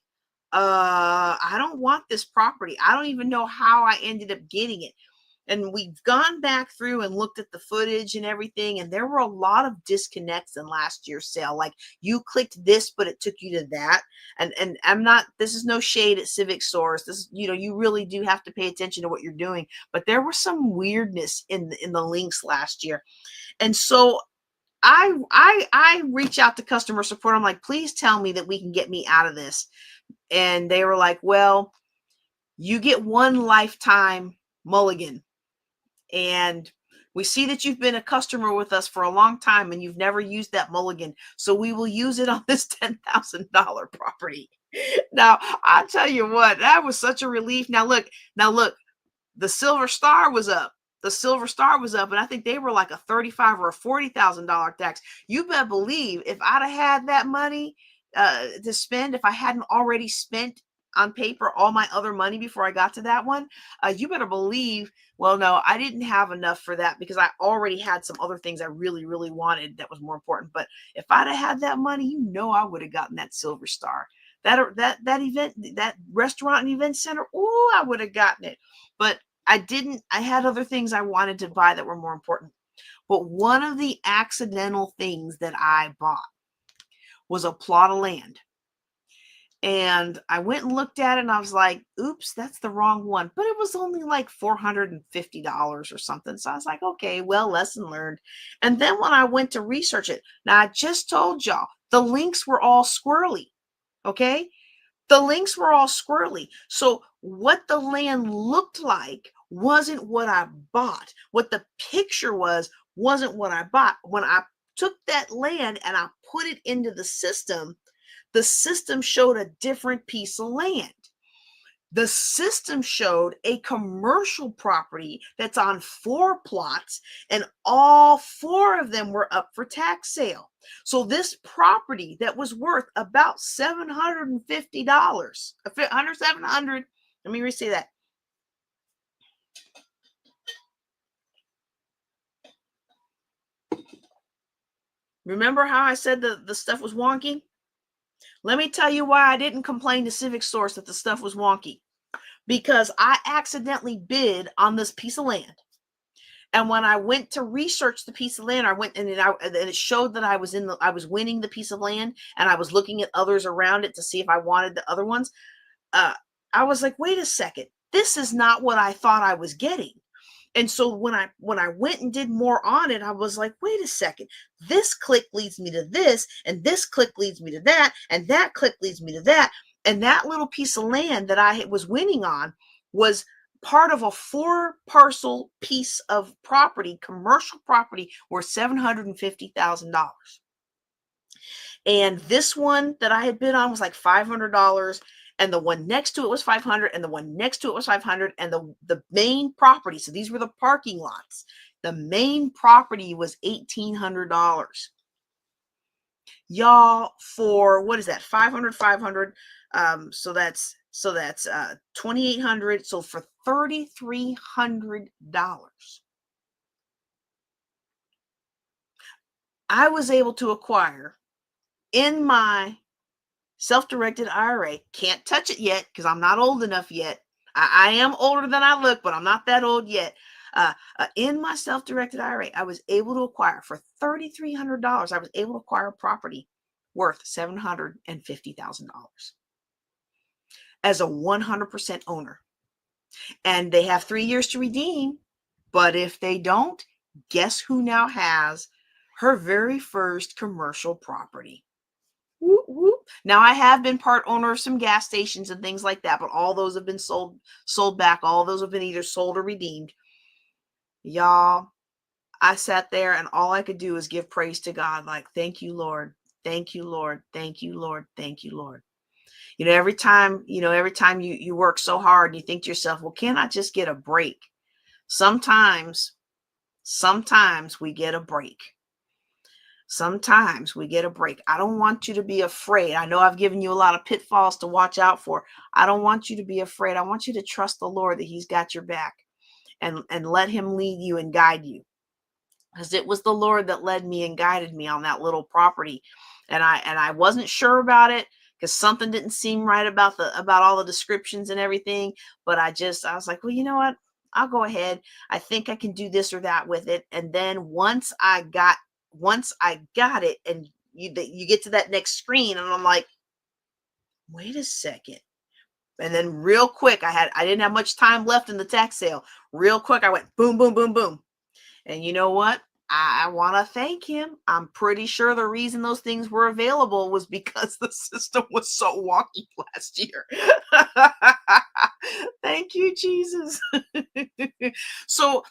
I don't want this property. I don't even know how I ended up getting it. And we've gone back through and looked at the footage and everything, and there were a lot of disconnects in last year's sale. Like, you clicked this, but it took you to that. And I'm not, this is no shade at Civic Stores. This, you really do have to pay attention to what you're doing. But there was some weirdness in the links last year. And so I reach out to customer support. I'm like, please tell me that we can get me out of this. And they were like, well, you get one lifetime mulligan. And we see that you've been a customer with us for a long time and you've never used that mulligan. So we will use it on this $10,000 property. Now, I tell you what, that was such a relief. Now look, the Silver Star was up. The Silver Star was up, and I think they were like a $35,000 or a $40,000 tax. You better believe if I'd have had that money to spend, if I hadn't already spent on paper all my other money before I got to that one, you better believe, well, no, I didn't have enough for that because I already had some other things I really, really wanted that was more important. But if I'd have had that money, I would have gotten that Silver Star. That event, that restaurant and event center, I would have gotten it. But I didn't. I had other things I wanted to buy that were more important. But one of the accidental things that I bought was a plot of land. And I went and looked at it and I was like, oops, that's the wrong one. But it was only like $450 or something. So I was like, okay, well, lesson learned. And then when I went to research it, now I just told y'all, the links were all squirrely. Okay. The links were all squirrely. So what the land looked like wasn't what I bought. What the picture wasn't what I bought. When I took that land and I put it into the system showed a different piece of land. The system showed a commercial property that's on 4 plots, and all 4 of them were up for tax sale. So this property that was worth about $750, $700, let me re-say that. Remember how I said the stuff was wonky? Let me tell you why I didn't complain to Civic Stores that the stuff was wonky. Because I accidentally bid on this piece of land. And when I went to research the piece of land, I went and it showed that I was winning the piece of land, and I was looking at others around it to see if I wanted the other ones. I was like, wait a second, this is not what I thought I was getting. And so when I went and did more on it, I was like, wait a second, this click leads me to this, and this click leads me to that, and that click leads me to that. And that little piece of land that I was winning on was part of a 4-parcel piece of property, commercial property, worth $750,000. And this one that I had bid on was like $500. And the one next to it was $500, and the one next to it was $500, and the main property, so these were the parking lots, the main property was $1,800. Y'all, for what is that? 500, so that's $2,800. So for $3,300, I was able to acquire in my self-directed IRA. Can't touch it yet because I'm not old enough yet. I am older than I look, but I'm not that old yet. In my self-directed IRA, I was able to acquire for $3,300. I was able to acquire a property worth $750,000 as a 100% owner. And they have 3 years to redeem. But if they don't, guess who now has her very first commercial property? Whoop, whoop. Now, I have been part owner of some gas stations and things like that, but all those have been sold back. All those have been either sold or redeemed. Y'all, I sat there and all I could do is give praise to God. Like, thank you, Lord. Thank you, Lord. Thank you, Lord. Thank you, Lord. Every time you work so hard and you think to yourself, well, can't I just get a break? Sometimes we get a break. Sometimes we get a break. I don't want you to be afraid. I know I've given you a lot of pitfalls to watch out for. I don't want you to be afraid. I want you to trust the Lord that he's got your back, and let him lead you and guide you. Because it was the Lord that led me and guided me on that little property. And I wasn't sure about it because something didn't seem right about all the descriptions and everything. But I was like, well, you know what? I'll go ahead. I think I can do this or that with it. And then once I got it, and you get to that next screen, and I'm like, wait a second. And then real quick, I didn't have much time left in the tax sale. Real quick, I went boom, boom, boom, boom. And you know what? I want to thank him. I'm pretty sure the reason those things were available was because the system was so wonky last year. Thank you, Jesus. So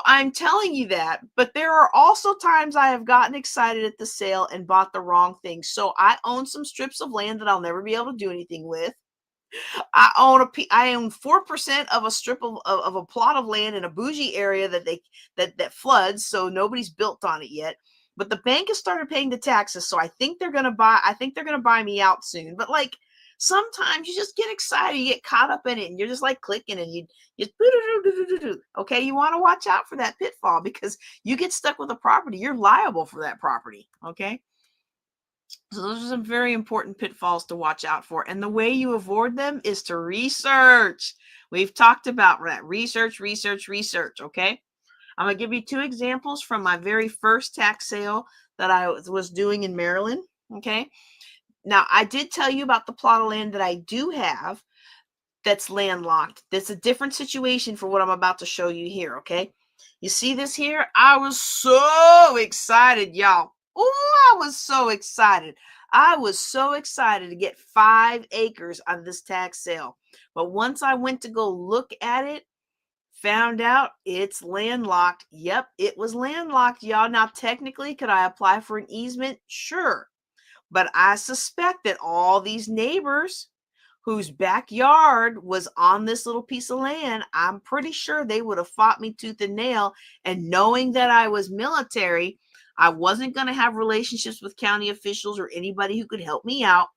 I'm telling you that, but there are also times I have gotten excited at the sale and bought the wrong thing. So I own some strips of land that I'll never be able to do anything with. I own 4% of a strip of a plot of land in a bougie area that floods, so nobody's built on it yet. But the bank has started paying the taxes, so I think they're gonna buy me out soon. But like sometimes you just get excited, you get caught up in it, and you're just like clicking, and you okay. You want to watch out for that pitfall, because you get stuck with a property, you're liable for that property. Okay. So those are some very important pitfalls to watch out for. And the way you avoid them is to research. We've talked about that. Research. Okay. I'm going to give you 2 examples from my very first tax sale that I was doing in Maryland. Okay. Now, I did tell you about the plot of land that I do have that's landlocked. That's a different situation for what I'm about to show you here. Okay. You see this here? I was so excited, y'all. Oh, I was so excited. I was so excited to get 5 acres on this tax sale. But once I went to go look at it, found out it's landlocked. Yep, it was landlocked, y'all. Now, technically, could I apply for an easement? Sure. But I suspect that all these neighbors whose backyard was on this little piece of land, I'm pretty sure they would have fought me tooth and nail. And knowing that I was military, I wasn't going to have relationships with county officials or anybody who could help me out.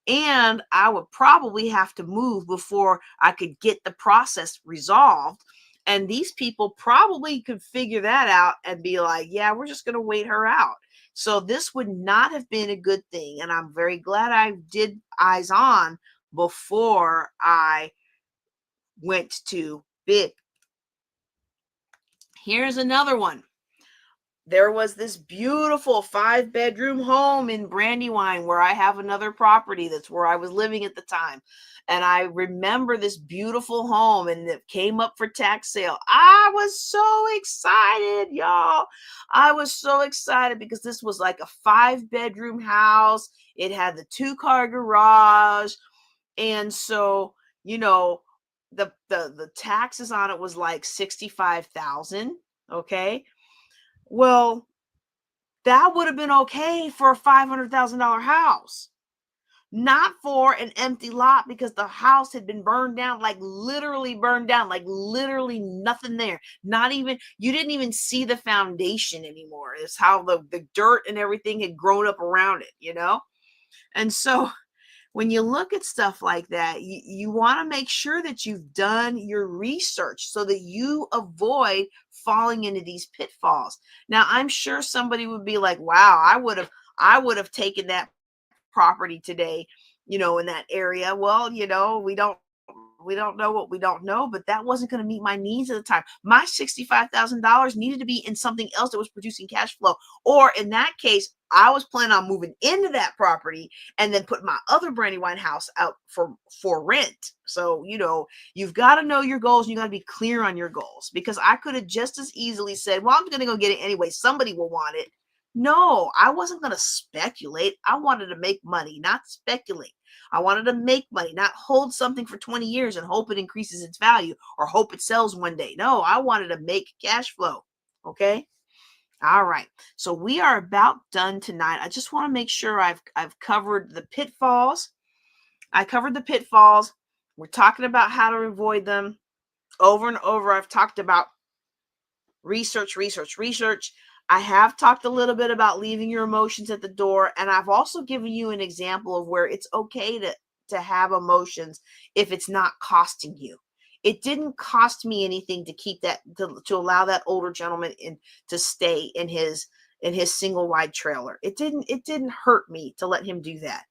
And I would probably have to move before I could get the process resolved. And these people probably could figure that out and be like, yeah, we're just going to wait her out. So this would not have been a good thing. And I'm very glad I did eyes on before I went to bid. Here's another one. There was this beautiful 5-bedroom home in Brandywine where I have another property. That's where I was living at the time. And I remember this beautiful home, and it came up for tax sale. I was so excited, y'all. I was so excited because this was like a 5-bedroom house. It had the 2-car garage. And so, the taxes on it was like $65,000. Okay. Well, that would have been okay for a $500,000 house, not for an empty lot, because the house had been burned down, like literally burned down, like literally nothing there. You didn't even see the foundation anymore. It's how the dirt and everything had grown up around it. And so when you look at stuff like that, you want to make sure that you've done your research so that you avoid falling into these pitfalls. Now, I'm sure somebody would be like, wow, I would have taken that property today, in that area. Well, we don't know what we don't know, but that wasn't going to meet my needs at the time. My $65,000 needed to be in something else that was producing cash flow. Or in that case, I was planning on moving into that property and then put my other Brandywine house out for rent. So, you've got to know your goals, and you got to be clear on your goals, because I could have just as easily said, well, I'm going to go get it anyway. Somebody will want it. No, I wasn't going to speculate. I wanted to make money, not speculate. I wanted to make money, not hold something for 20 years and hope it increases its value or hope it sells one day. No, I wanted to make cash flow. Okay. All right. So we are about done tonight. I just want to make sure I've covered the pitfalls. I covered the pitfalls. We're talking about how to avoid them over and over. I've talked about research. I have talked a little bit about leaving your emotions at the door, and I've also given you an example of where it's okay to have emotions if it's not costing you. It didn't cost me anything to keep that, to allow that older gentleman to stay in his single wide trailer. It didn't hurt me to let him do that.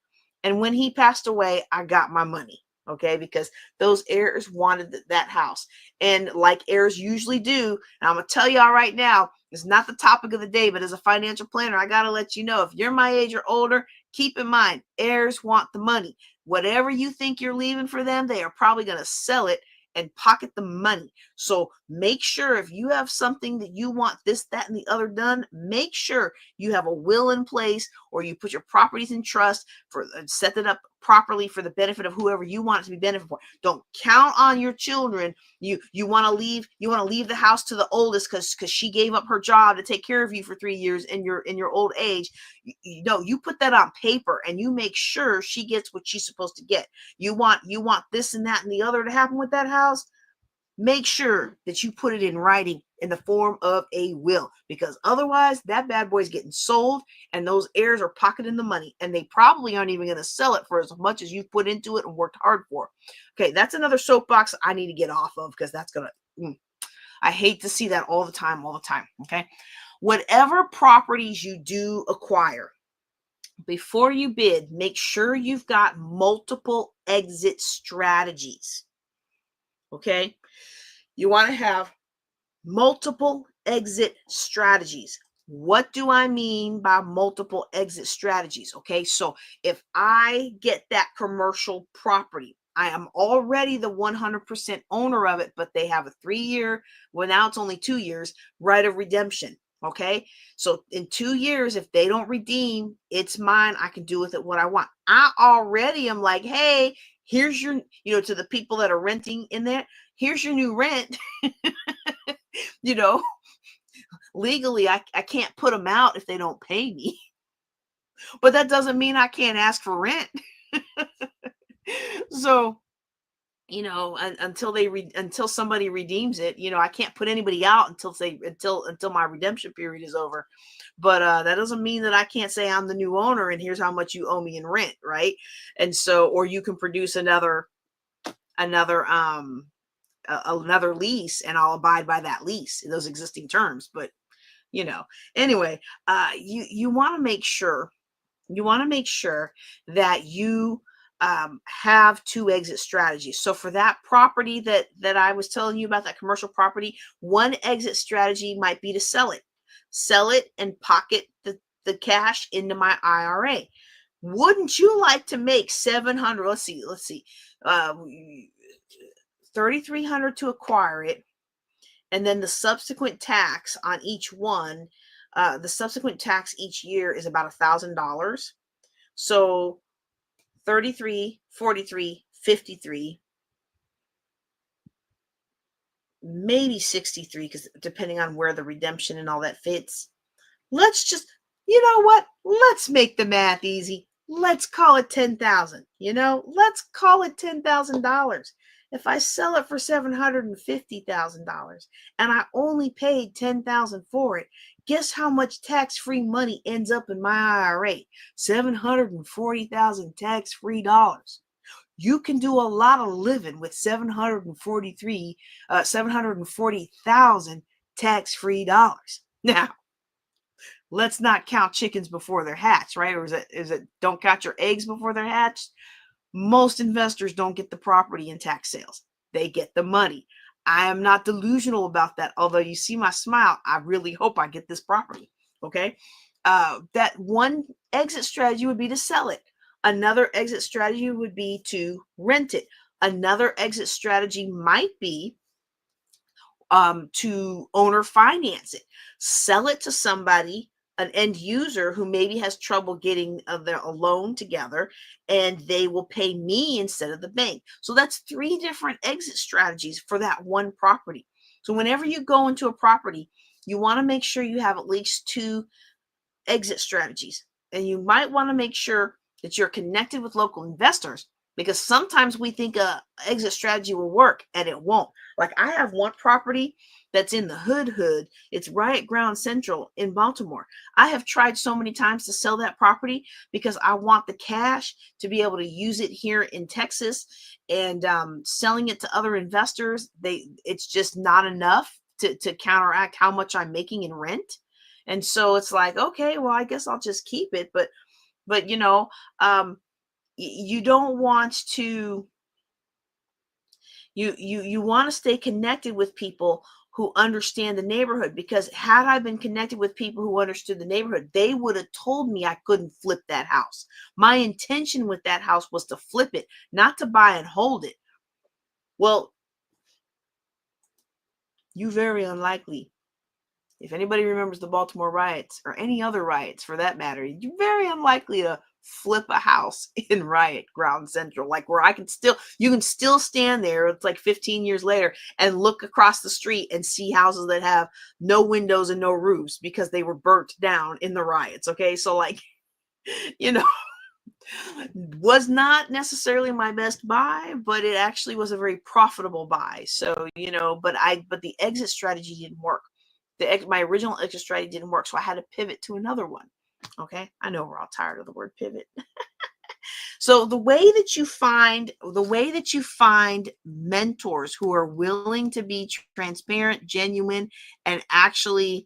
And when he passed away, I got my money. Okay, because those heirs wanted that house. And like heirs usually do, and I'm going to tell y'all right now, it's not the topic of the day, but as a financial planner, I got to let you know, if you're my age or older, keep in mind, heirs want the money. Whatever you think you're leaving for them, they are probably going to sell it and pocket the money. So make sure if you have something that you want this, that, and the other done, make sure you have a will in place, or you put your properties in trust for set it up properly for the benefit of whoever you want it to be benefit for. Don't count on your children. You want to leave the house to the oldest because she gave up her job to take care of you for 3 years in your old age. You put that on paper and you make sure she gets what she's supposed to get. You want this and that and the other to happen with that house. Make sure that you put it in writing in the form of a will, because otherwise that bad boy's getting sold and those heirs are pocketing the money, and they probably aren't even going to sell it for as much as you've put into it and worked hard for. Okay, that's another soapbox I need to get off of, because that's going to, I hate to see that all the time. Okay, whatever properties you do acquire, before you bid, make sure you've got multiple exit strategies. Okay, you want to have multiple exit strategies. What do I mean by multiple exit strategies? Okay, so if I get that commercial property, I am already the 100% owner of it, but they have a 3-year, well, now it's only 2 years, right of redemption. Okay, so in 2 years, if they don't redeem, it's mine. I can do with it what I want. I already am like, hey, here's your, to the people that are renting in there, here's your new rent. Legally, I can't put them out if they don't pay me, but that doesn't mean I can't ask for rent. So, until somebody redeems it, I can't put anybody out until my redemption period is over. But that doesn't mean that I can't say I'm the new owner and here's how much you owe me in rent, right? And so, or you can produce another lease and I'll abide by that lease in those existing terms. But anyway, you want to make sure that you have 2 exit strategies. So for that property that I was telling you about, that commercial property, one exit strategy might be to sell it and pocket the cash into my IRA. Wouldn't you like to make 700? Let's see, $3,300 to acquire it, and then the subsequent tax on each one, the subsequent tax each year is about $1,000. So 33, 43, 53, maybe 63, because depending on where the redemption and all that fits. Let's just, you know what? Let's make the math easy. Let's call it 10,000. Let's call it $10,000. If I sell it for $750,000 and I only paid $10,000 for it, guess how much tax-free money ends up in my IRA? $740,000 tax-free dollars. You can do a lot of living with $740,000 tax-free dollars. Now, let's not count chickens before they're hatched, right? Or is it don't count your eggs before they're hatched? Most investors don't get the property in tax sales. They get the money. I am not delusional about that. Although you see my smile, I really hope I get this property. Okay. That one exit strategy would be to sell it. Another exit strategy would be to rent it. Another exit strategy might be to owner finance it. Sell it to somebody, an end user who maybe has trouble getting a loan together, and they will pay me instead of the bank. So that's 3 different exit strategies for that one property. So whenever you go into a property, you want to make sure you have at least 2 exit strategies. And you might want to make sure that you're connected with local investors, because sometimes we think a exit strategy will work and it won't. Like I have one property that's in the hood. It's right at Ground Central in Baltimore. I have tried so many times to sell that property because I want the cash to be able to use it here in Texas, and selling it to other investors, it's just not enough to counteract how much I'm making in rent. And so it's like, okay, well, I guess I'll just keep it. But you don't want to You want to stay connected with people who understand the neighborhood, because had I been connected with people who understood the neighborhood, they would have told me I couldn't flip that house. My intention with that house was to flip it, not to buy and hold it. Well, you very unlikely, if anybody remembers the Baltimore riots or any other riots for that matter, you're very unlikely to flip a house in riot ground central, like where you can still stand there. It's like 15 years later and look across the street and see houses that have no windows and no roofs because they were burnt down in the riots. Okay. So like, you know, was not necessarily my best buy, but it actually was a very profitable buy. So, but the exit strategy didn't work. My original exit strategy didn't work. So I had to pivot to another one. Okay. I know we're all tired of the word pivot. So the way that you find mentors who are willing to be transparent, genuine, and actually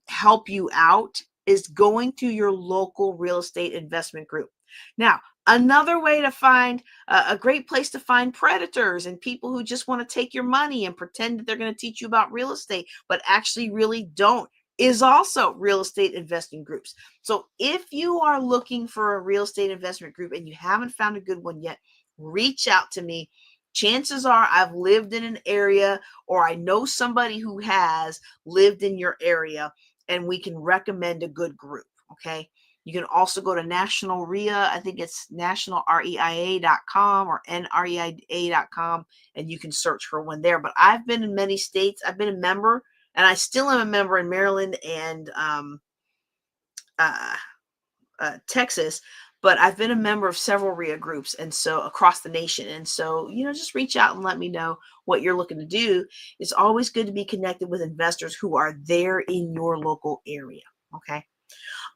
help you out is going to your local real estate investment group. Now, another way to find a great place to find predators and people who just want to take your money and pretend that they're going to teach you about real estate, but actually really don't, is also real estate investing groups. So if you are looking for a real estate investment group and you haven't found a good one yet, reach out to me. Chances are I've lived in an area, or I know somebody who has lived in your area, and we can recommend a good group. Okay. You can also go to National REIA. I think it's nationalreia.com or nreia.com, and you can search for one there. But I've been in many states. I've been a member, and I still am a member in Maryland and Texas. But I've been a member of several REIA groups, and so across the nation. And so, just reach out and let me know what you're looking to do. It's always good to be connected with investors who are there in your local area. Okay.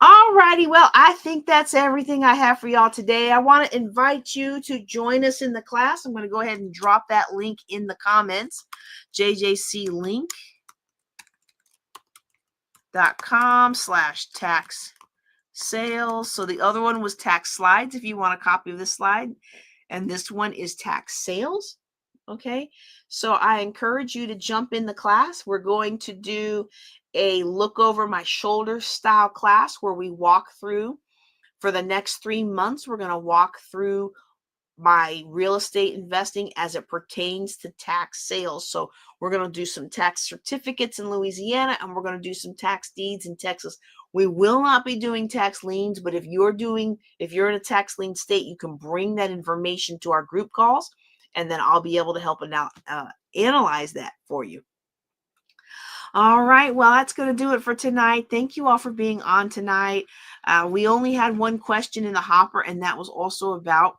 All righty. Well, I think that's everything I have for y'all today. I want to invite you to join us in the class. I'm going to go ahead and drop that link in the comments. jjclink.com/tax sales. So the other one was tax slides if you want a copy of this slide. And this one is tax sales. Okay. So I encourage you to jump in the class. We're going to do a look over my shoulder style class where we walk through for the next 3 months. We're going to walk through my real estate investing as it pertains to tax sales. So we're going to do some tax certificates in Louisiana, and we're going to do some tax deeds in Texas. We will not be doing tax liens, but if you're in a tax lien state, you can bring that information to our group calls, and then I'll be able to help analyze that for you. All right. Well, that's going to do it for tonight. Thank you all for being on tonight. We only had one question in the hopper, and that was also about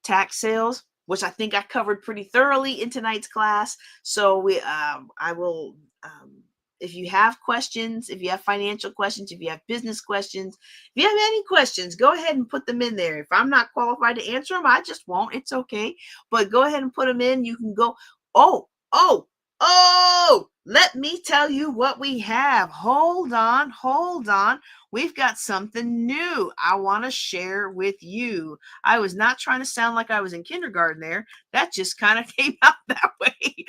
tax sales, which I think I covered pretty thoroughly in tonight's class. So I will, if you have questions, if you have financial questions, if you have business questions, if you have any questions, go ahead and put them in there. If I'm not qualified to answer them, I just won't. It's okay. But go ahead and put them in. You can go, oh, let me tell you what we have. Hold on. We've got something new I want to share with you. I was not trying to sound like I was in kindergarten there. That just kind of came out that way.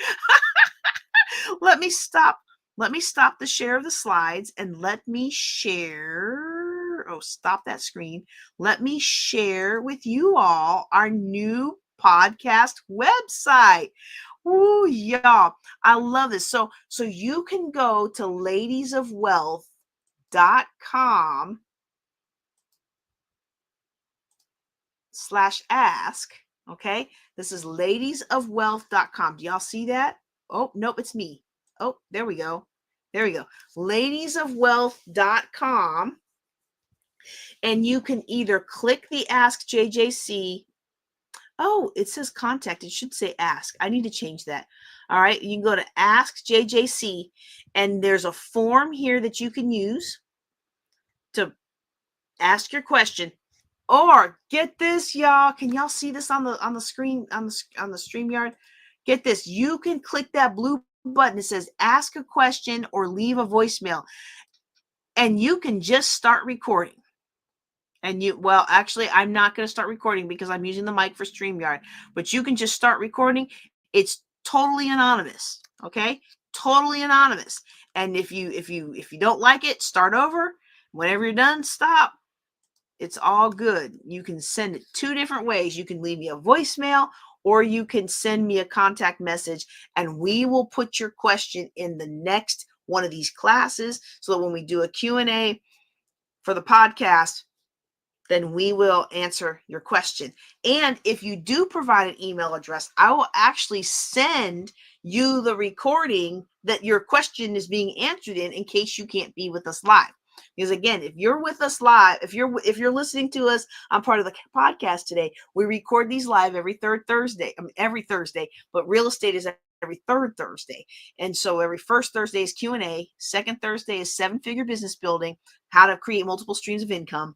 Let me stop the share of the slides and let me share. Oh, stop that screen. Let me share with you all our new podcast website. Ooh, y'all, I love this. So you can go to ladiesofwealth.com/ask. Okay. This is ladiesofwealth.com. Do y'all see that? Oh, nope, it's me. Oh, there we go. Ladiesofwealth.com. And you can either click the Ask JJC. Oh, it says contact. It should say ask. I need to change that. All right. You can go to Ask JJC, and there's a form here that you can use to ask your question. Or get this, y'all. Can y'all see this on the screen on the StreamYard? Get this. You can click that blue button. It says ask a question or leave a voicemail, and you can just start recording. And actually, I'm not going to start recording because I'm using the mic for StreamYard, but you can just start recording It's totally anonymous. Okay. Totally anonymous. And if you don't like it, start over. Whenever you're done, stop. It's all good. You can send it 2 different ways. You can leave me a voicemail or you can send me a contact message, and we will put your question in the next one of these classes so that when we do a Q&A for the podcast, then we will answer your question. And if you do provide an email address, I will actually send you the recording that your question is being answered in case you can't be with us live. Because again, if you're with us live, if you're listening to us on part of the podcast today, we record these live every Thursday, but real estate is every third Thursday. And so every first Thursday is Q&A, second Thursday is 7-figure business building, how to create multiple streams of income.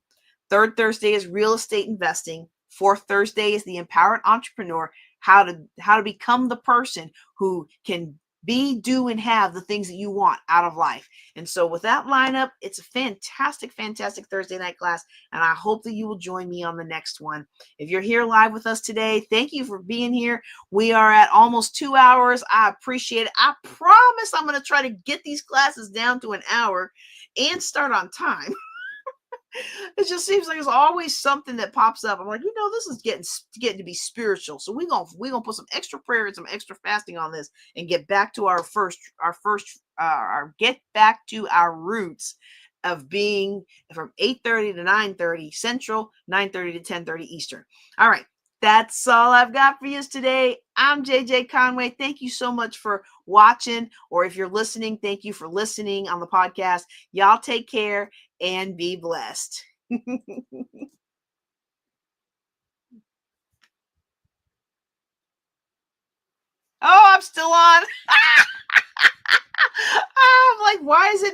Third Thursday is real estate investing. Fourth Thursday is the empowered entrepreneur, how to become the person who can be, do, and have the things that you want out of life. And so with that lineup, it's a fantastic, fantastic Thursday night class. And I hope that you will join me on the next one. If you're here live with us today, thank you for being here. We are at almost 2 hours. I appreciate it. I promise I'm going to try to get these classes down to an hour and start on time. It just seems like there's always something that pops up. I'm like, this is getting to be spiritual. So we're gonna put some extra prayer and some extra fasting on this and get back to our get back to our roots of being from 8:30 to 9:30 Central, 9:30 to 10:30 Eastern. All right. That's all I've got for you today. I'm JJ Conway. Thank you so much for watching, or if you're listening, thank you for listening on the podcast. Y'all take care and be blessed. Oh, I'm still on. I'm like, why is it not?